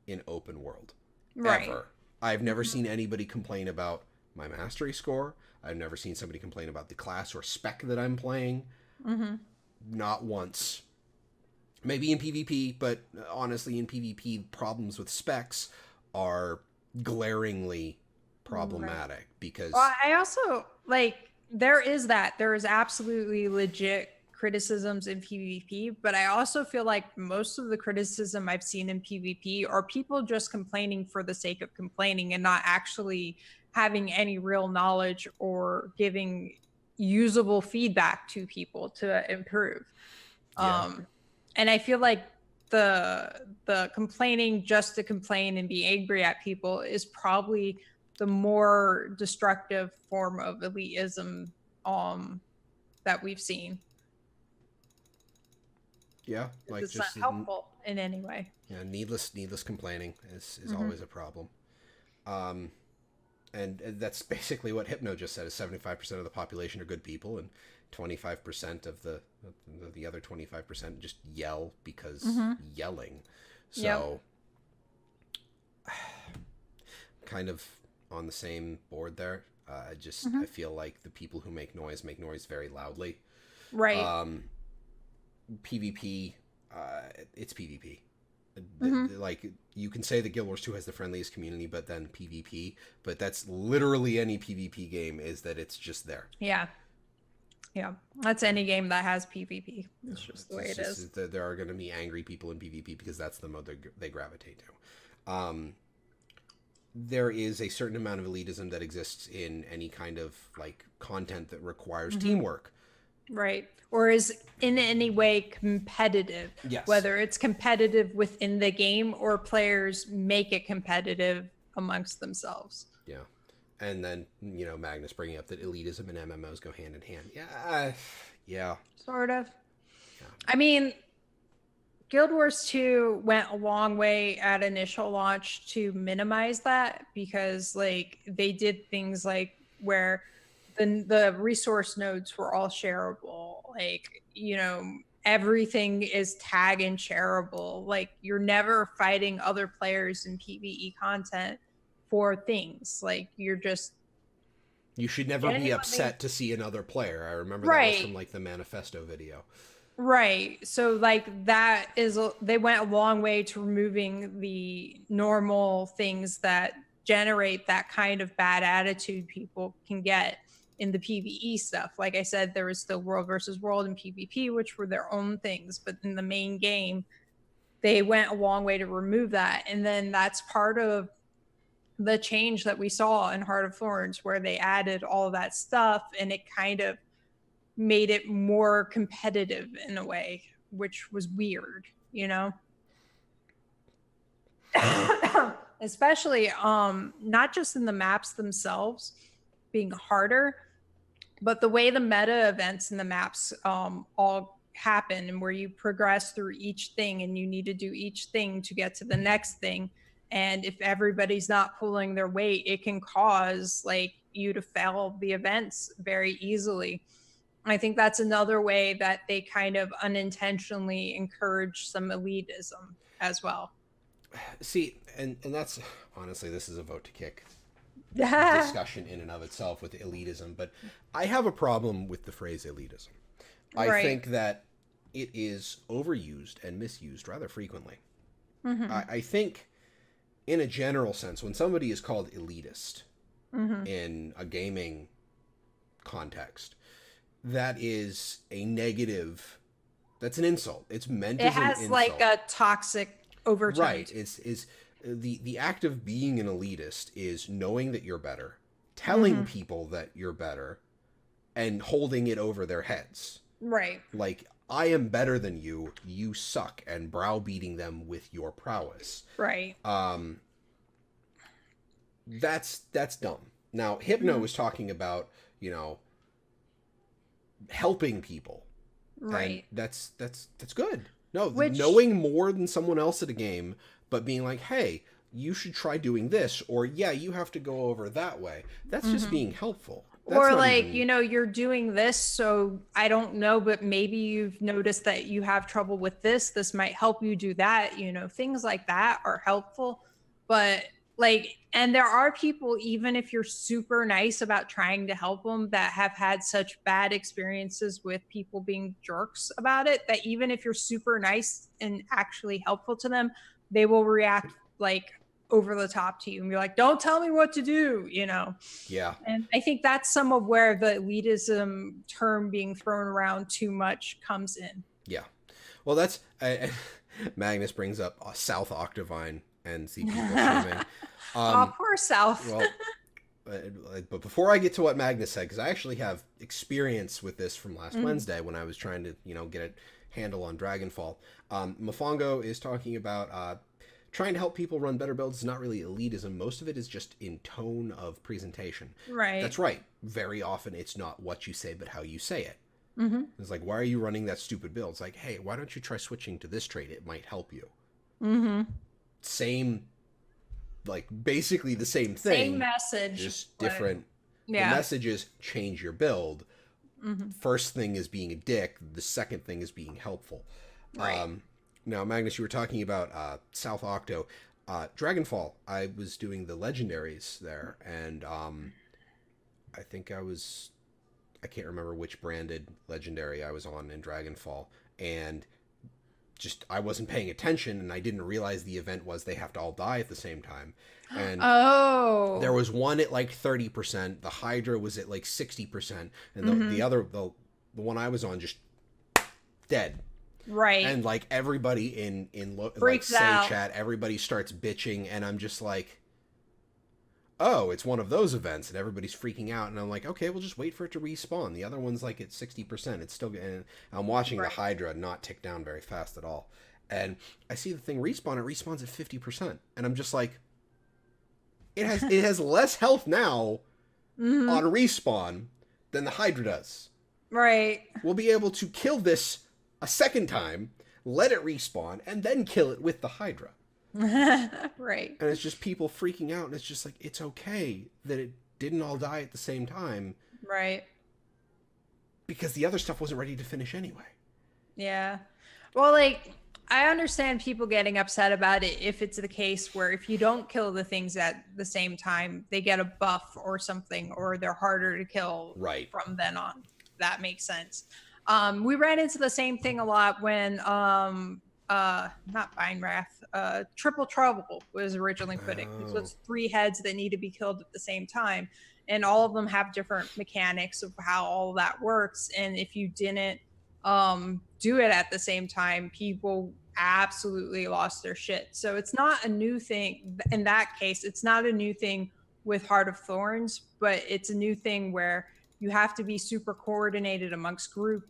A: in open world.
B: Right.
A: Ever. I've never seen anybody complain about my mastery score. I've never seen somebody complain about the class or spec that I'm playing.
B: Mm-hmm.
A: Not once. Maybe in PvP, but honestly, in PvP, problems with specs are glaringly
B: Right.
A: problematic because,
B: Well, I also like there is absolutely legit criticisms in PvP, but I also feel like most of the criticism I've seen in PvP are people just complaining for the sake of complaining and not actually having any real knowledge or giving usable feedback to people to improve.
A: yeah,
B: And I feel like the complaining just to complain and be angry at people is probably the more destructive form of elitism um that we've seen.
A: yeah, like
B: It's not
A: just
B: helpful in any way.
A: yeah, needless complaining is
B: Mm-hmm.
A: always a problem. Um, and that's basically what Hypno just said: is 75% of the population are good people, and 25% of the other 25% just yell because
B: Mm-hmm.
A: yelling.
B: Yep.
A: So, kind of on the same board there.
B: Mm-hmm.
A: I feel like the people who make noise very loudly.
B: Right.
A: Um, PvP, it's PvP.
B: Mm-hmm.
A: Like you can say that Guild Wars 2 has the friendliest community, but then PvP, but that's literally any PvP game, is that it's just there.
B: Yeah. Yeah. That's any game that has PvP. It's just the way
A: It's
B: it is.
A: just that there are going to be angry people in PvP because that's the mode they gravitate to. There is a certain amount of elitism that exists in any kind of like content that requires
B: Mm-hmm.
A: teamwork.
B: Right. Or is in any way competitive,
A: Yes.
B: whether it's competitive within the game or players make it competitive amongst themselves.
A: Yeah. And then, Magnus bringing up that elitism and MMOs go hand in hand. Yeah. Yeah.
B: Sort of.
A: Yeah.
B: I mean, Guild Wars 2 went a long way at initial launch to minimize that because like they did things like where the resource nodes were all shareable. Like, everything is tag and shareable. Like you're never fighting other players in PvE content for things. Like you're just
A: You should never be
B: genuinely
A: upset to see another player. I remember that was
B: right.
A: from like the manifesto video.
B: Right. So like they went a long way to removing the normal things that generate that kind of bad attitude people can get in the PvE stuff. Like I said, there was still World versus World and PvP, which were their own things, but in the main game, they went a long way to remove that. And then that's part of the change that we saw in Heart of Thorns, where they added all of that stuff and it kind of made it more competitive in a way, which was weird, you know? Especially not just in the maps themselves being harder, but the way the meta events in the maps all happen, and where you progress through each thing and you need to do each thing to get to the next thing. And if everybody's not pulling their weight, it can cause like you to fail the events very easily. I think that's another way that they kind of unintentionally encourage some elitism as well.
A: See, and that's honestly, this is a vote to kick discussion in and of itself with elitism, but I have a problem with the phrase elitism. I think that it is overused and misused rather frequently. I think, in a general sense, when somebody is called elitist in a gaming context, that is a negative. That's an insult. It's meant as an insult. It has
B: like a toxic overtone.
A: Right. It's the act of being an elitist is knowing that you're better, telling people that you're better, and holding it over their heads.
B: Right.
A: Like, I am better than you, you suck, and browbeating them with your prowess.
B: Right.
A: That's dumb. Now, Hypno was talking about, helping people.
B: Right.
A: And that's good. No, knowing more than someone else at a game, but being like, hey, you should try doing this, or yeah, you have to go over that way. That's just being helpful. That's
B: or like, you're doing this, so I don't know, but maybe you've noticed that you have trouble with this. This might help you do that. Things like that are helpful. But like, and there are people, even if you're super nice about trying to help them, that have had such bad experiences with people being jerks about it, that even if you're super nice and actually helpful to them, they will react like over the top to you and be like, don't tell me what to do,
A: Yeah.
B: And I think that's some of where the elitism term being thrown around too much comes in.
A: Yeah. Well, that's Magnus brings up South Octavine and see people streaming.
B: Poor South.
A: Well, but before I get to what Magnus said, because I actually have experience with this from last Wednesday when I was trying to, get a handle on Dragonfall. Mofongo is talking about trying to help people run better builds is not really elitism. Most of it is just in tone of presentation.
B: Right.
A: That's right. Very often it's not what you say, but how you say it. It's like, why are you running that stupid build? It's like, hey, why don't you try switching to this trait? It might help you. Same, like basically the same thing.
B: Same message.
A: Just different.
B: Yeah.
A: The message is change your build. First thing is being a dick. The second thing is being helpful.
B: Right.
A: Now, Magnus, you were talking about South Octo. Dragonfall, I was doing the legendaries there, and I think I can't remember which branded legendary I was on in Dragonfall, and just I wasn't paying attention, and I didn't realize the event was they have to all die at the same time. And there was one at like 30%, the Hydra was at like 60%, and the other, the one I was on, just dead.
B: Right.
A: And like everybody in like say chat, everybody starts bitching, and I'm just like, oh, it's one of those events, and everybody's freaking out, and I'm like, okay, we'll just wait for it to respawn. The other one's like at 60%. It's still getting. I'm watching the Hydra not tick down very fast at all, and I see the thing respawn. It respawns at 50%, and I'm just like, it has less health now on respawn than the Hydra does.
B: Right.
A: We'll be able to kill this a second time, let it respawn, and then kill it with the Hydra.
B: Right.
A: And it's just people freaking out, and it's just like, it's okay that it didn't all die at the same time.
B: Right.
A: Because the other stuff wasn't ready to finish anyway.
B: Yeah. Well, like, I understand people getting upset about it if it's the case where if you don't kill the things at the same time, they get a buff or something, or they're harder to kill from then on. That makes sense. We ran into the same thing a lot when not Vine Wrath, Triple Trouble was originally put in. So it's 3 heads that need to be killed at the same time, and all of them have different mechanics of how all that works. And if you didn't do it at the same time, people absolutely lost their shit. So it's not a new thing in that case. It's not a new thing with Heart of Thorns, but it's a new thing where you have to be super coordinated amongst group.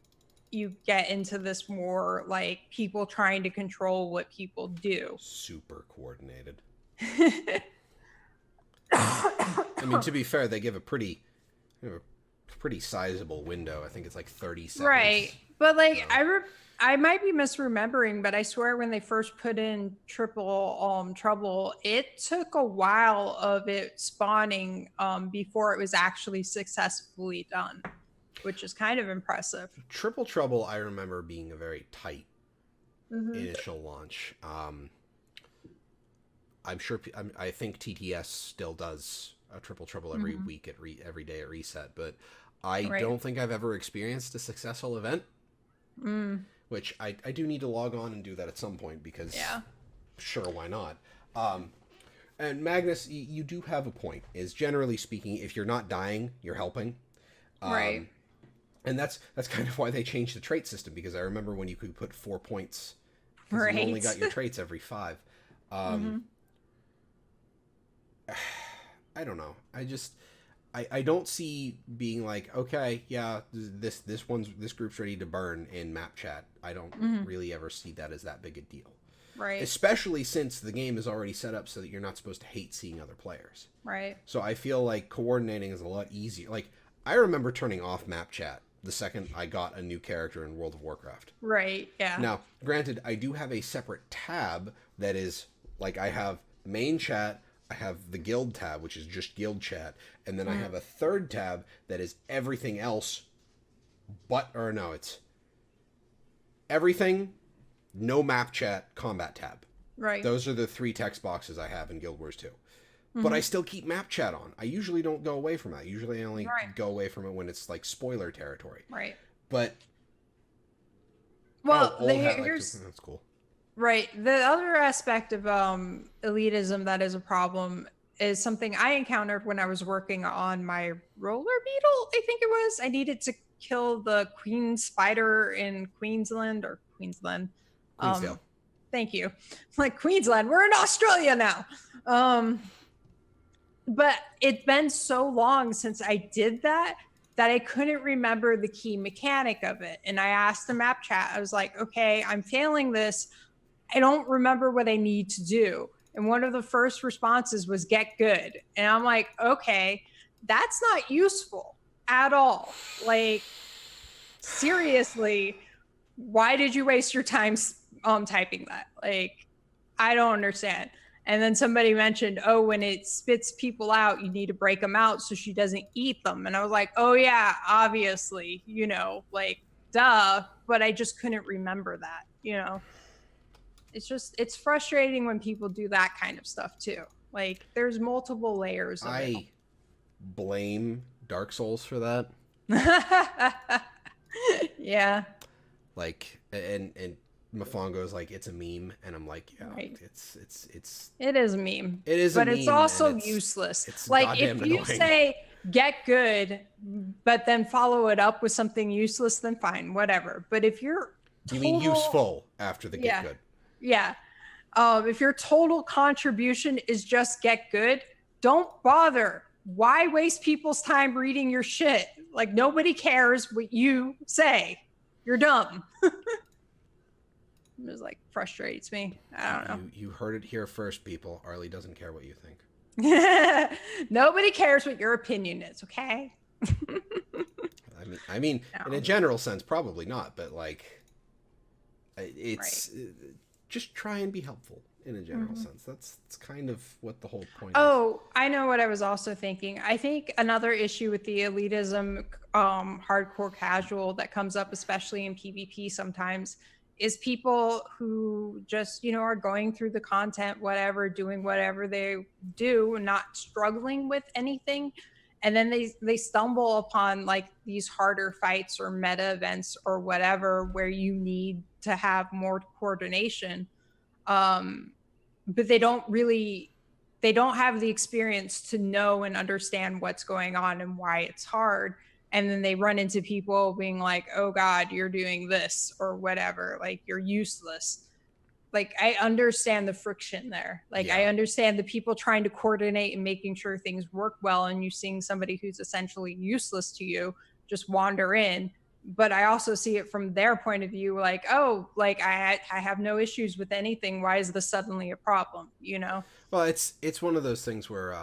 B: You get into this more like people trying to control what people do.
A: Super coordinated. I mean, to be fair, they give a pretty sizable window. I think it's like 30 seconds.
B: Right. But like I might be misremembering, but I swear when they first put in triple trouble, it took a while of it spawning before it was actually successfully done, which is kind of impressive.
A: Triple Trouble, I remember being a very tight initial launch. I'm sure. I think TTS still does a Triple Trouble every week every day at reset, but I don't think I've ever experienced a successful event. Which I do need to log on and do that at some point because sure, why not? And Magnus, you do have a point. Is generally speaking, if you're not dying, you're helping.
B: Right.
A: And that's kind of why they changed the trait system, because I remember when you could put 4 points, because you only got your traits every 5. I don't know. I don't see being like, okay, yeah, this group's ready to burn in map chat. I don't really ever see that as that big a deal.
B: Right.
A: Especially since the game is already set up so that you're not supposed to hate seeing other players.
B: Right.
A: So I feel like coordinating is a lot easier. Like, I remember turning off map chat the second I got a new character in World of Warcraft.
B: Right, yeah.
A: Now, granted, I do have a separate tab that is, like, I have main chat, I have the guild tab, which is just guild chat, and then I have a third tab that is everything else it's everything, no map chat, combat tab.
B: Right.
A: Those are the 3 text boxes I have in Guild Wars 2. But I still keep map chat on. I usually don't go away from that. Usually I only go away from it when it's like spoiler territory.
B: Right.
A: But
B: well, here's
A: that's cool.
B: Right. The other aspect of elitism that is a problem is something I encountered when I was working on my roller beetle, I think it was. I needed to kill the queen spider in Queensland.
A: Queensdale.
B: Thank you. Like Queensland, we're in Australia now. But it's been so long since I did that I couldn't remember the key mechanic of it. And I asked the map chat, I was like, okay, I'm failing this. I don't remember what I need to do. And one of the first responses was get good. And I'm like, okay, that's not useful at all. Like, seriously, why did you waste your time typing that? Like, I don't understand. And then somebody mentioned, oh, when it spits people out, you need to break them out so she doesn't eat them. And I was like, oh, yeah, obviously, like, duh. But I just couldn't remember that, It's frustrating when people do that kind of stuff, too. Like, there's multiple layers of it.
A: I blame Dark Souls for that.
B: Yeah.
A: Like, and Mofongo's like, it's a meme, and I'm like, yeah,
B: right.
A: It is
B: a meme.
A: It is,
B: but
A: a meme,
B: it's also useless.
A: It's
B: like if you
A: annoying.
B: say get good, but then follow it up with something useless, then fine, whatever. But if you're
A: you mean useful after the get good?
B: Yeah. If your total contribution is just get good, don't bother. Why waste people's time reading your shit? Like nobody cares what you say. You're dumb. It just like frustrates me. I don't know.
A: You heard it here first, people. Arlie doesn't care what you think.
B: Nobody cares what your opinion is, okay?
A: I mean, no. In a general sense, probably not. But like, it's just try and be helpful in a general sense. That's kind of what the whole point is.
B: Oh, I know what I was also thinking. I think another issue with the elitism, hardcore casual that comes up, especially in PvP sometimes, is people who just, are going through the content, whatever, doing whatever they do, not struggling with anything. And then they stumble upon like these harder fights or meta events or whatever, where you need to have more coordination. But they don't have the experience to know and understand what's going on and why it's hard. And then they run into people being like, oh God, you're doing this or whatever, like you're useless. like I understand the friction there. Like I
A: Yeah.
B: understand the people trying to coordinate and making sure things work well, and you seeing somebody who's essentially useless to you just wander in. But I also see it from their point of view, like, oh, like I have no issues with anything. Why is this suddenly a problem? You know?
A: Well, it's one of those things where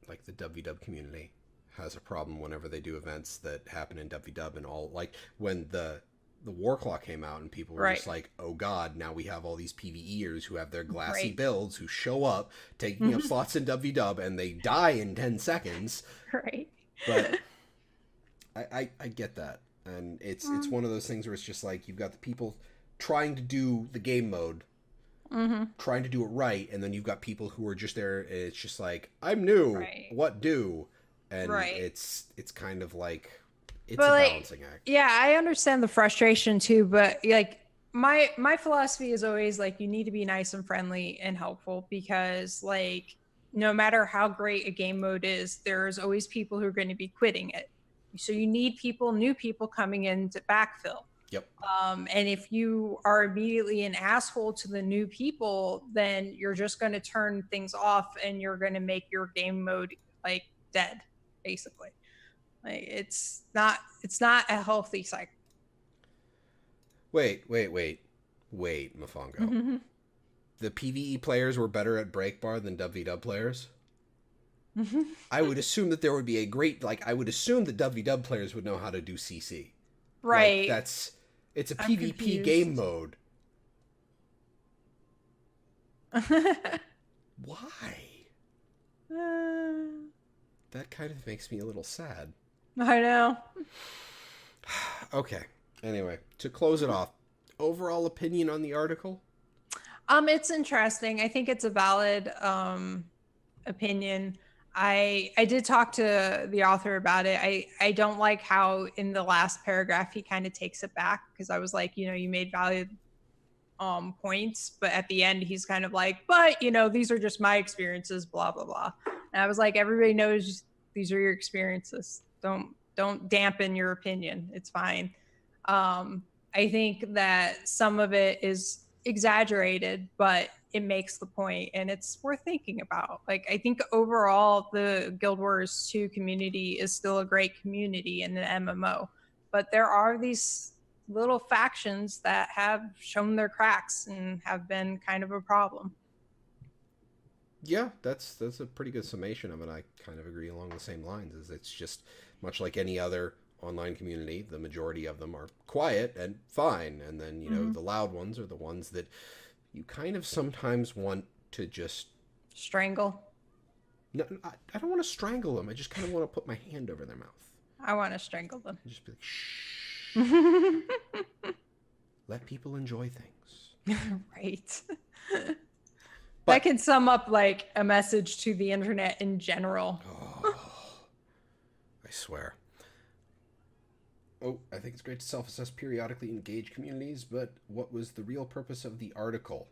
A: like the WW community has a problem whenever they do events that happen in WW and all, like when the War Claw came out and people were
B: Right.
A: just like, oh god, now we have all these PvEers who have their glassy
B: Right.
A: builds who show up taking up slots in WW and they die in 10 seconds.
B: Right.
A: But I get that. And it's one of those things where it's just like you've got the people trying to do the game mode, trying to do it right, and then you've got people who are just there. It's just like, I'm new.
B: Right.
A: What do? And
B: Right.
A: it's kind of like it's
B: But
A: a
B: like,
A: balancing act.
B: yeah, I understand the frustration too, but like my philosophy is always like you need to be nice and friendly and helpful, because like no matter how great a game mode is, there's always people who are going to be quitting it. So you need people, new people coming in to backfill.
A: Yep.
B: And if you are immediately an asshole to the new people, then you're just going to turn things off and you're going to make your game mode like dead, basically. Like it's not a healthy cycle.
A: Wait, Mofongo. The PvE players were better at Breakbar than WW players? I would assume that there would be a great, like, I would assume that WW players would know how to do CC.
B: Right.
A: Like, it's a
B: I'm
A: PvP
B: confused.
A: game mode. Why? That kind of makes me a little sad.
B: I know.
A: Okay. Anyway, to close it off, overall opinion on the article?
B: It's interesting. I think it's a valid opinion. I did talk to the author about it. I don't like how in the last paragraph he kind of takes it back, because I was like, you made valid points, but at the end he's kind of like, but these are just my experiences, blah blah blah. And I was like, everybody knows these are your experiences. Don't dampen your opinion. It's fine. I think that some of it is exaggerated, but it makes the point and it's worth thinking about. Like, I think overall the Guild Wars 2 community is still a great community in the MMO, but there are these little factions that have shown their cracks and have been kind of a problem.
A: Yeah, that's a pretty good summation of it. I kind of agree along the same lines. Is it's just much like any other online community, the majority of them are quiet and fine, and then the loud ones are the ones that you kind of sometimes want to just
B: strangle.
A: No, I don't want to strangle them. I just kind of want to put my hand over their mouth.
B: I want to strangle them.
A: And just be like, shh. Let people enjoy things.
B: Right.
A: But,
B: that can sum up like a message to the internet in general.
A: I swear. Oh, I think it's great to self-assess, periodically engage communities, but what was the real purpose of the article?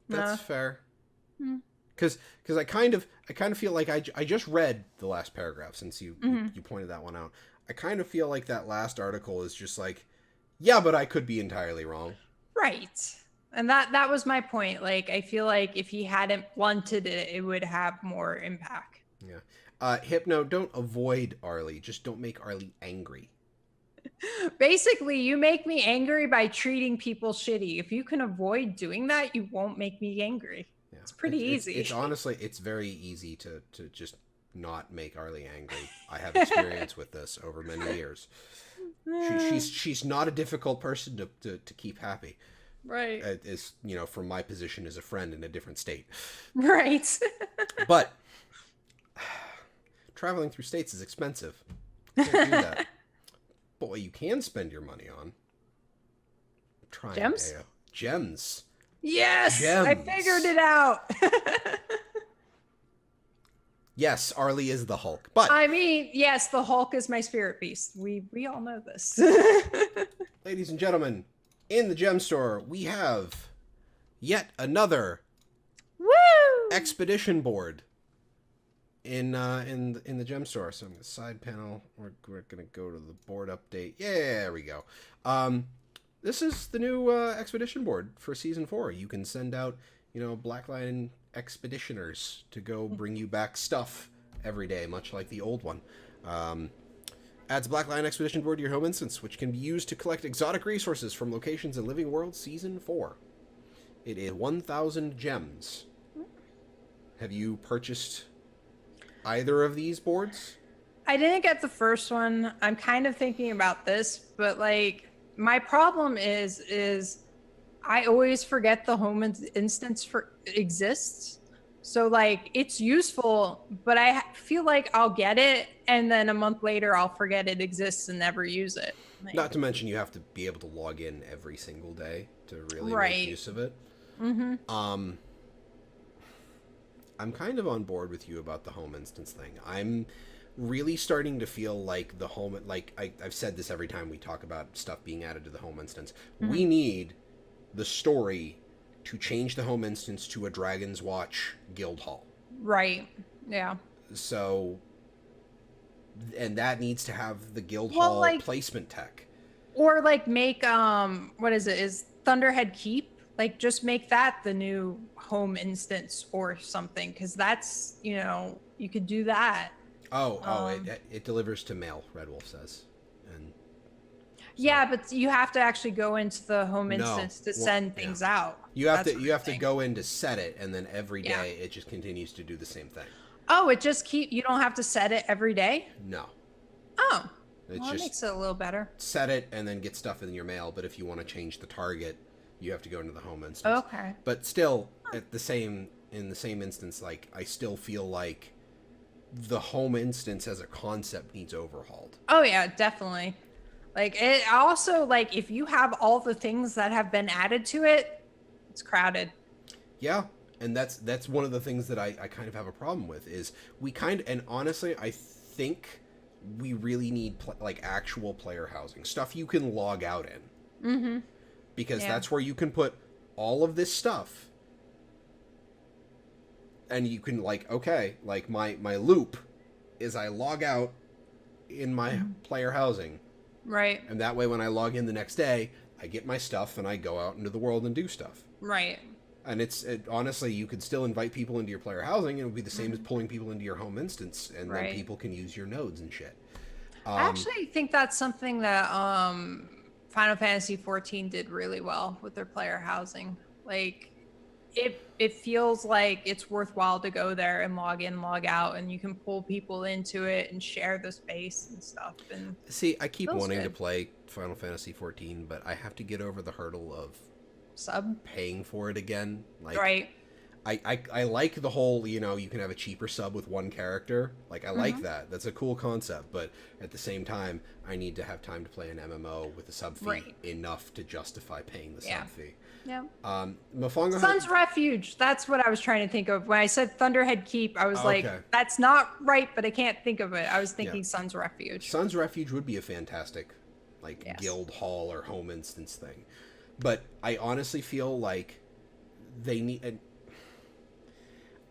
A: That's fair. Because I kind of feel like I just read the last paragraph, since you pointed that one out. I kind of feel like that last article is just like, yeah, but I could be entirely wrong.
B: Right. And that was my point. Like, I feel like if he hadn't blunted it, it would have more impact.
A: Yeah. Hypno, don't avoid Arlie. Just don't make Arlie angry.
B: Basically, you make me angry by treating people shitty. If you can avoid doing that, you won't make me angry. Yeah. It's pretty easy.
A: It's honestly, it's very easy to just not make Arlie angry. I have experience with this over many years. She's not a difficult person to keep happy.
B: Right.
A: Is from my position as a friend in a different state.
B: Right.
A: But traveling through states is expensive. Can't do that. But what you can spend your money on,
B: gems.
A: Gems.
B: Yes,
A: gems.
B: I figured it out.
A: Yes, Arlie is the Hulk, but
B: I mean, yes, the Hulk is my spirit beast. We all know this.
A: Ladies and gentlemen, in the gem store, we have yet another expedition board in the gem store. So I'm going to side panel. We're going to go to the board update. Yeah, there we go. This is the new expedition board for season 4. You can send out, Blackline expeditioners to go bring you back stuff every day, much like the old one. Adds Blackline expedition board to your home instance, which can be used to collect exotic resources from locations in Living World season 4. It is 1,000 gems. Have you purchased either of these boards?
B: I didn't get the first one. I'm kind of thinking about this, but like my problem is I always forget the home instance exists. So like it's useful, but I feel like I'll get it and then a month later I'll forget it exists and never use it. Like,
A: Not to mention you have to be able to log in every single day to really
B: Right.
A: make use of it.
B: mm-hmm.
A: I'm kind of on board with you about the home instance thing. I'm really starting to feel like the home, like I've said this every time we talk about stuff being added to the home instance. We need the story to change the home instance to a Dragon's Watch guild hall.
B: Right. Yeah.
A: So, and that needs to have the guild
B: Well,
A: hall
B: like-
A: placement tech.
B: Or like make what is it? Is Thunderhead Keep? Like just make that the new home instance or something, because that's you could do that.
A: It delivers to mail, Red Wolf says. And
B: Yeah, but you have to actually go into the home
A: No.
B: instance to
A: Well,
B: send things out.
A: you have
B: That's
A: to you have to
B: thing.
A: go in to set it, and then every day
B: Yeah.
A: it just continues to do the same thing.
B: Oh, it just you don't have to set it every day?
A: No,
B: Oh.
A: it's
B: Well, that
A: just
B: makes it a little better.
A: set it and then get stuff in your mail. But if you want to change the target, you have to go into the home instance.
B: Okay.
A: But still, in the same instance, like I still feel like the home instance as a concept needs overhauled.
B: Oh yeah, definitely. Like it also, like if you have all the things that have been added to it, it's crowded.
A: Yeah, and that's one of the things that I kind of have a problem with is and honestly, I think we really need like actual player housing, stuff you can log out in.
B: Mm-hmm.
A: Because
B: Yeah.
A: that's where you can put all of this stuff. And you can like, okay, like my loop is I log out in my player housing.
B: Right.
A: And that way when I log in the next day, I get my stuff and I go out into the world and do stuff.
B: Right.
A: And honestly, you could still invite people into your player housing. It would be the same as pulling people into your home instance, and
B: Right.
A: then people can use your nodes and shit.
B: I actually think that's something that Final Fantasy 14 did really well with their player housing. Like it feels like it's worthwhile to go there and log in, log out, and you can pull people into it and share the space and stuff. And
A: See, I keep
B: Feels
A: wanting to
B: good.
A: play Final Fantasy 14, but I have to get over the hurdle of
B: sub.
A: paying for it again. Like,
B: Right.
A: I like the whole, you can have a cheaper sub with one character. Like, I like that. That's a cool concept. But at the same time, I need to have time to play an MMO with a sub fee
B: Right.
A: enough to justify paying the
B: Yeah.
A: sub fee.
B: Yeah.
A: Mofongo
B: Sun's Refuge. That's what I was trying to think of. When I said Thunderhead Keep, I was like,
A: Okay.
B: that's not right, but I can't think of it. I was thinking
A: Yeah.
B: Sun's Refuge.
A: Sun's Refuge would be a fantastic, like,
B: Yes.
A: guild hall or home instance thing. But I honestly feel like they need...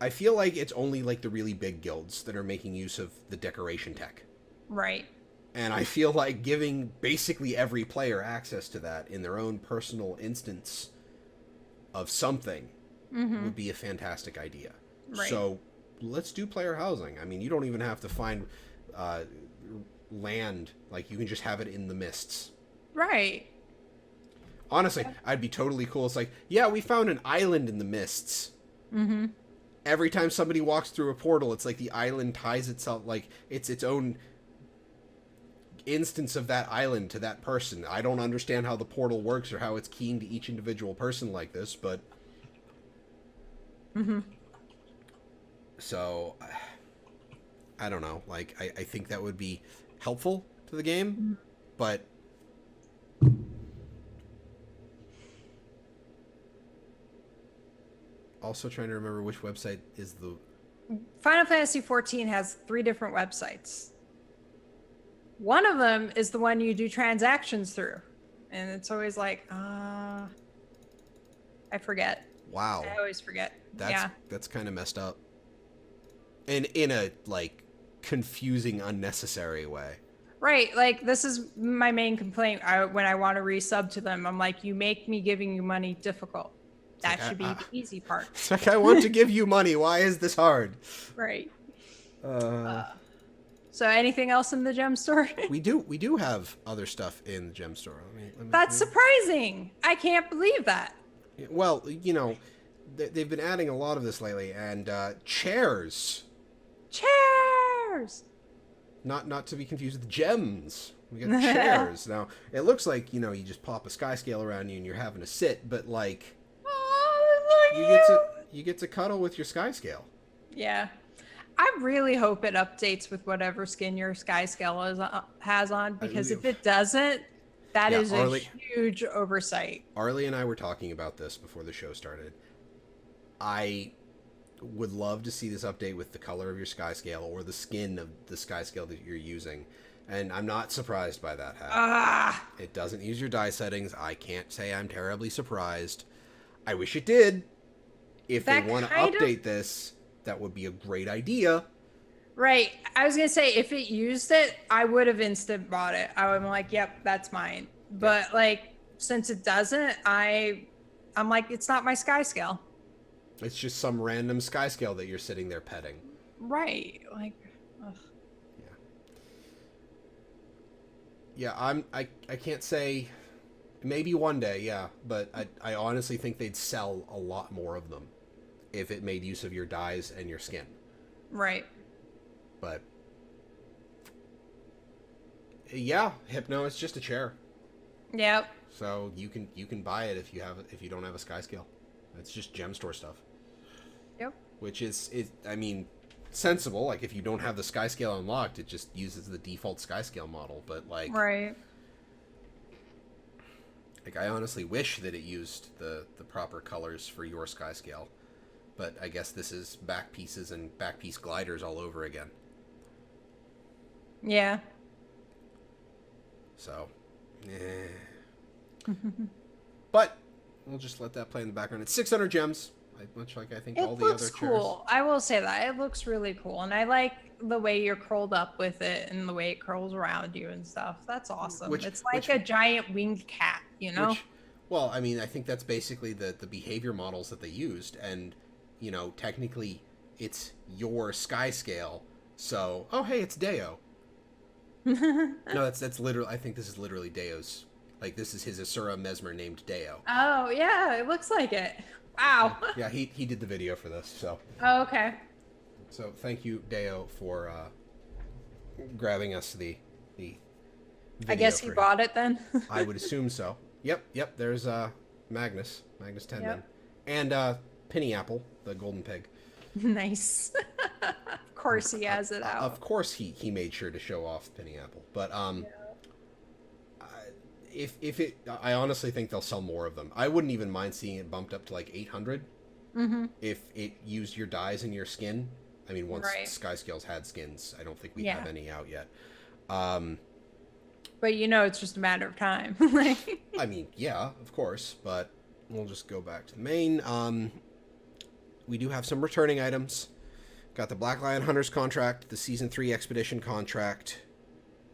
A: I feel like it's only, like, the really big guilds that are making use of the decoration tech.
B: Right.
A: And I feel like giving basically every player access to that in their own personal instance of something would be a fantastic idea.
B: Right.
A: So let's do player housing. I mean, you don't even have to find land. Like, you can just have it in the mists.
B: Right.
A: Honestly, I'd be totally cool. It's like, yeah, we found an island in the mists.
B: Mm-hmm.
A: Every time somebody walks through a portal, it's like the island ties itself, like, it's its own instance of that island to that person. I don't understand how the portal works or how it's keying to each individual person like this, but... So, I don't know. Like, I think that would be helpful to the game, but... Also trying to remember which website is the...
B: Final Fantasy 14 has 3 different websites. One of them is the one you do transactions through. And it's always like, I forget.
A: Wow.
B: I always forget.
A: That's kind of messed up. And in a, like, confusing, unnecessary way.
B: Right. Like, this is my main complaint. When I want to resub to them, I'm like, you make me giving you money difficult.
A: It's like,
B: That should be the easy part.
A: it's like, I want to give you money. Why is this hard?
B: Right.
A: Uh,
B: So anything else in the gem store?
A: we do have other stuff in the gem store.
B: That's surprising. I can't believe that.
A: Well, you know, they've been adding a lot of this lately, and chairs.
B: Chairs.
A: Not to be confused with gems. We got chairs. Now, it looks like, you know, you just pop a sky scale around you and you're having to sit, but like
B: Oh,
A: you get to cuddle with your sky scale.
B: yeah. I really hope it updates with whatever skin your sky scale has on, because if it doesn't, that is a huge oversight.
A: Arlie and I were talking about this before the show started. I would love to see this update with the color of your sky scale or the skin of the sky scale that you're using. And I'm not surprised by that hat. It doesn't use your dye settings. I can't say I'm terribly surprised. I wish it did. If they want to update this, that would be a great idea.
B: Right. I was going to say, if it used it, I would have instant bought it. I would be like, yep, that's mine. But like, since it doesn't, I'm like, it's not my sky scale.
A: It's just some random sky scale that you're sitting there petting.
B: Right. Like, ugh.
A: Yeah, I can't say, maybe one day, yeah, but I honestly think they'd sell a lot more of them if it made use of your dyes and your skin.
B: Right.
A: But yeah, Hypno is just a chair.
B: Yep.
A: So you can buy it if you don't have a sky scale. It's just gem store stuff.
B: Yep.
A: Which is I mean, sensible. Like, if you don't have the sky scale unlocked, it just uses the default sky scale model. But like,
B: right.
A: Like, I honestly wish that it used the proper colors for your sky scale. But I guess this is back pieces and back piece gliders all over again.
B: Yeah.
A: So, but we'll just let that play in the background. It's 600 gems, much like I think all the other chairs. It looks
B: cool. I will say that. It looks really cool. And I like the way you're curled up with it and the way it curls around you and stuff. That's awesome. It's like a giant winged cat, you know?
A: Well, I mean, I think that's basically the behavior models that they used. And, you know, technically it's your sky scale. So, oh, hey, it's Deo. No, that's literally, I think this is literally Deo's. Like, this is his Asura Mesmer named Deo.
B: Oh, yeah, it looks like it. Wow.
A: Yeah, he did the video for this, so.
B: Oh, okay.
A: So thank you, Deo, for grabbing us the video.
B: I guess he bought it then.
A: I would assume so. Yep. There's Magnus 10 men, and Penny Apple, the golden pig.
B: Nice. Of course he has it out.
A: Of course he made sure to show off Penny Apple, but if it, I honestly think they'll sell more of them. I wouldn't even mind seeing it bumped up to like 800 if it used your dyes and your skin. I mean, once Sky Scales had skins, I don't think we have any out yet.
B: But you know, it's just a matter of time.
A: I mean, yeah, of course, but we'll just go back to the main. We do have some returning items. Got the Black Lion Hunters contract, the Season 3 Expedition contract,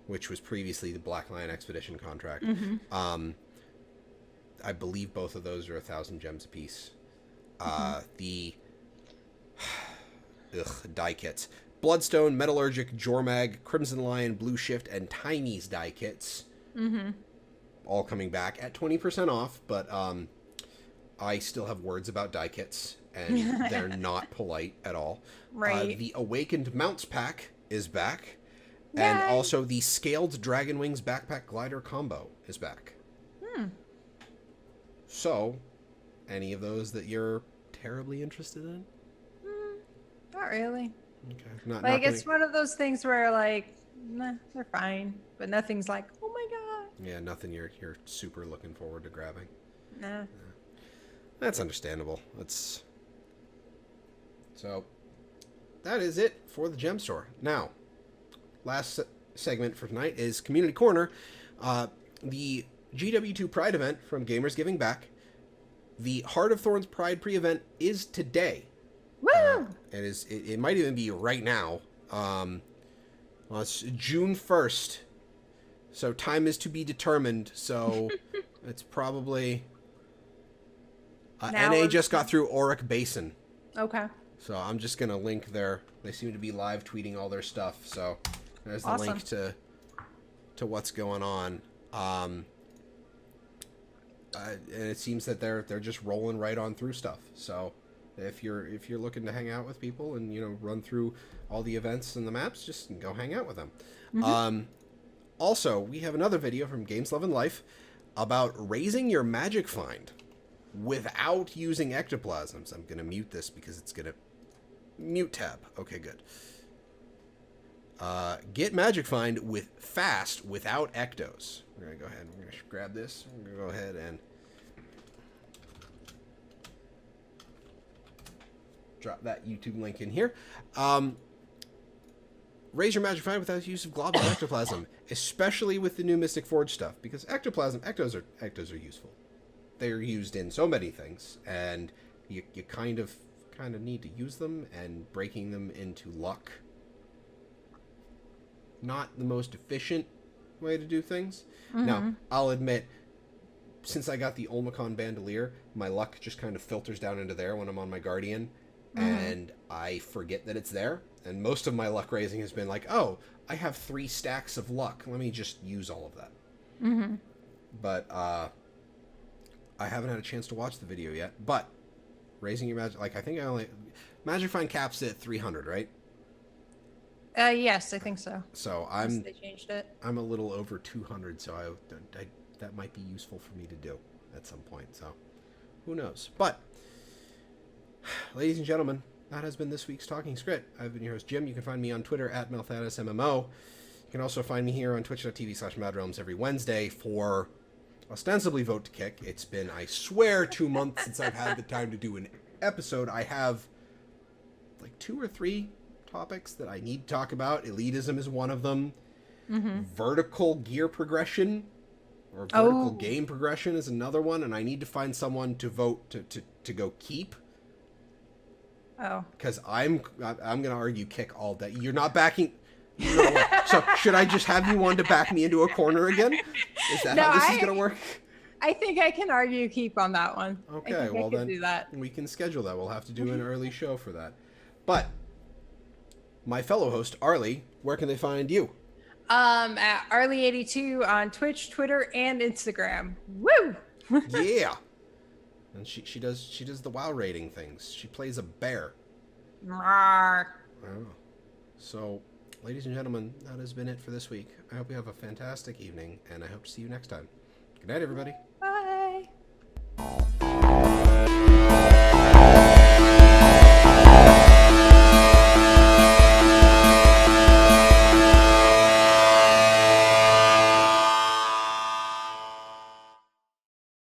A: which was previously the Black Lion Expedition contract. I believe both of those are 1,000 gems apiece. The die kits. Bloodstone, Metallurgic, Jormag, Crimson Lion, Blue Shift, and Tiny's die kits. All coming back at 20% off, but I still have words about die kits, and they're not polite at all.
B: Right.
A: The Awakened Mounts pack is back. Yay! And also the Scaled Dragon Wings Backpack Glider combo is back. So, any of those that you're terribly interested in?
B: Not really.
A: Okay.
B: Like, it's one of those things where, like, nah, they're fine, but nothing's like, oh my god.
A: Yeah, nothing you're super looking forward to grabbing.
B: Nah.
A: That's understandable. So, that is it for the gem store. Now, last segment for tonight is Community Corner. The GW2 Pride event from Gamers Giving Back. The Heart of Thorns Pride pre-event is today.
B: Woo!
A: It might even be right now. Well, it's June 1st So time is to be determined. So it's probably
B: Now
A: NA
B: we're-
A: just got through Auric Basin.
B: Okay.
A: So I'm just gonna link their. They seem to be live tweeting all their stuff. So there's the
B: Awesome.
A: link to what's going on. And it seems that they're just rolling right on through stuff. So if you're looking to hang out with people and run through all the events and the maps, just go hang out with them. Also, we have another video from Games Love and Life about raising your magic find without using ectoplasms. I'm gonna mute this because it's gonna mute tab. Okay, good. Get magic find fast without ectos. We're gonna go ahead and we're gonna grab this. We're gonna go ahead and drop that YouTube link in here. Raise your magic find without the use of global ectoplasm, especially with the new Mystic Forge stuff, because ectos are useful. They're used in so many things, and you kind of need to use them, and breaking them into luck. Not the most efficient way to do things. Now, I'll admit, since I got the Olmecon Bandolier, my luck just kind of filters down into there when I'm on my Guardian, and I forget that it's there. And most of my luck raising has been like, oh, I have 3 stacks of luck. Let me just use all of that. But I haven't had a chance to watch the video yet. But raising your magic, like I think magic find caps at 300, right?
B: Yes, I think so.
A: So
B: They changed it.
A: I'm a little over 200, so I that might be useful for me to do at some point. So who knows? But ladies and gentlemen, that has been this week's Talking Skritt. I've been your host, Jim. You can find me on Twitter at MelthadisMMO. You can also find me here on twitch.tv/MAADrealms every Wednesday for ostensibly Vote to Kick. It's been, I swear, 2 months since I've had the time to do an episode. I have like 2 or 3 topics that I need to talk about. Elitism is one of them. Vertical gear progression or vertical game progression is another one, and I need to find someone to vote to go keep.
B: Oh.
A: Because I'm gonna argue kick all day. You're not backing. So should I just have you on to back me into a corner again? Is that how this is gonna work?
B: I think I can argue keep on that one.
A: Okay, well then
B: do that.
A: we can schedule that. We'll have to do an early show for that. But my fellow host Arlie, where can they find you?
B: At Arlie82 on Twitch, Twitter, and Instagram. Woo!
A: Yeah. And she does the WoW rating things. She plays a bear.
B: Rawr.
A: Oh. So, ladies and gentlemen, that has been it for this week. I hope you have a fantastic evening, and I hope to see you next time. Good night, everybody.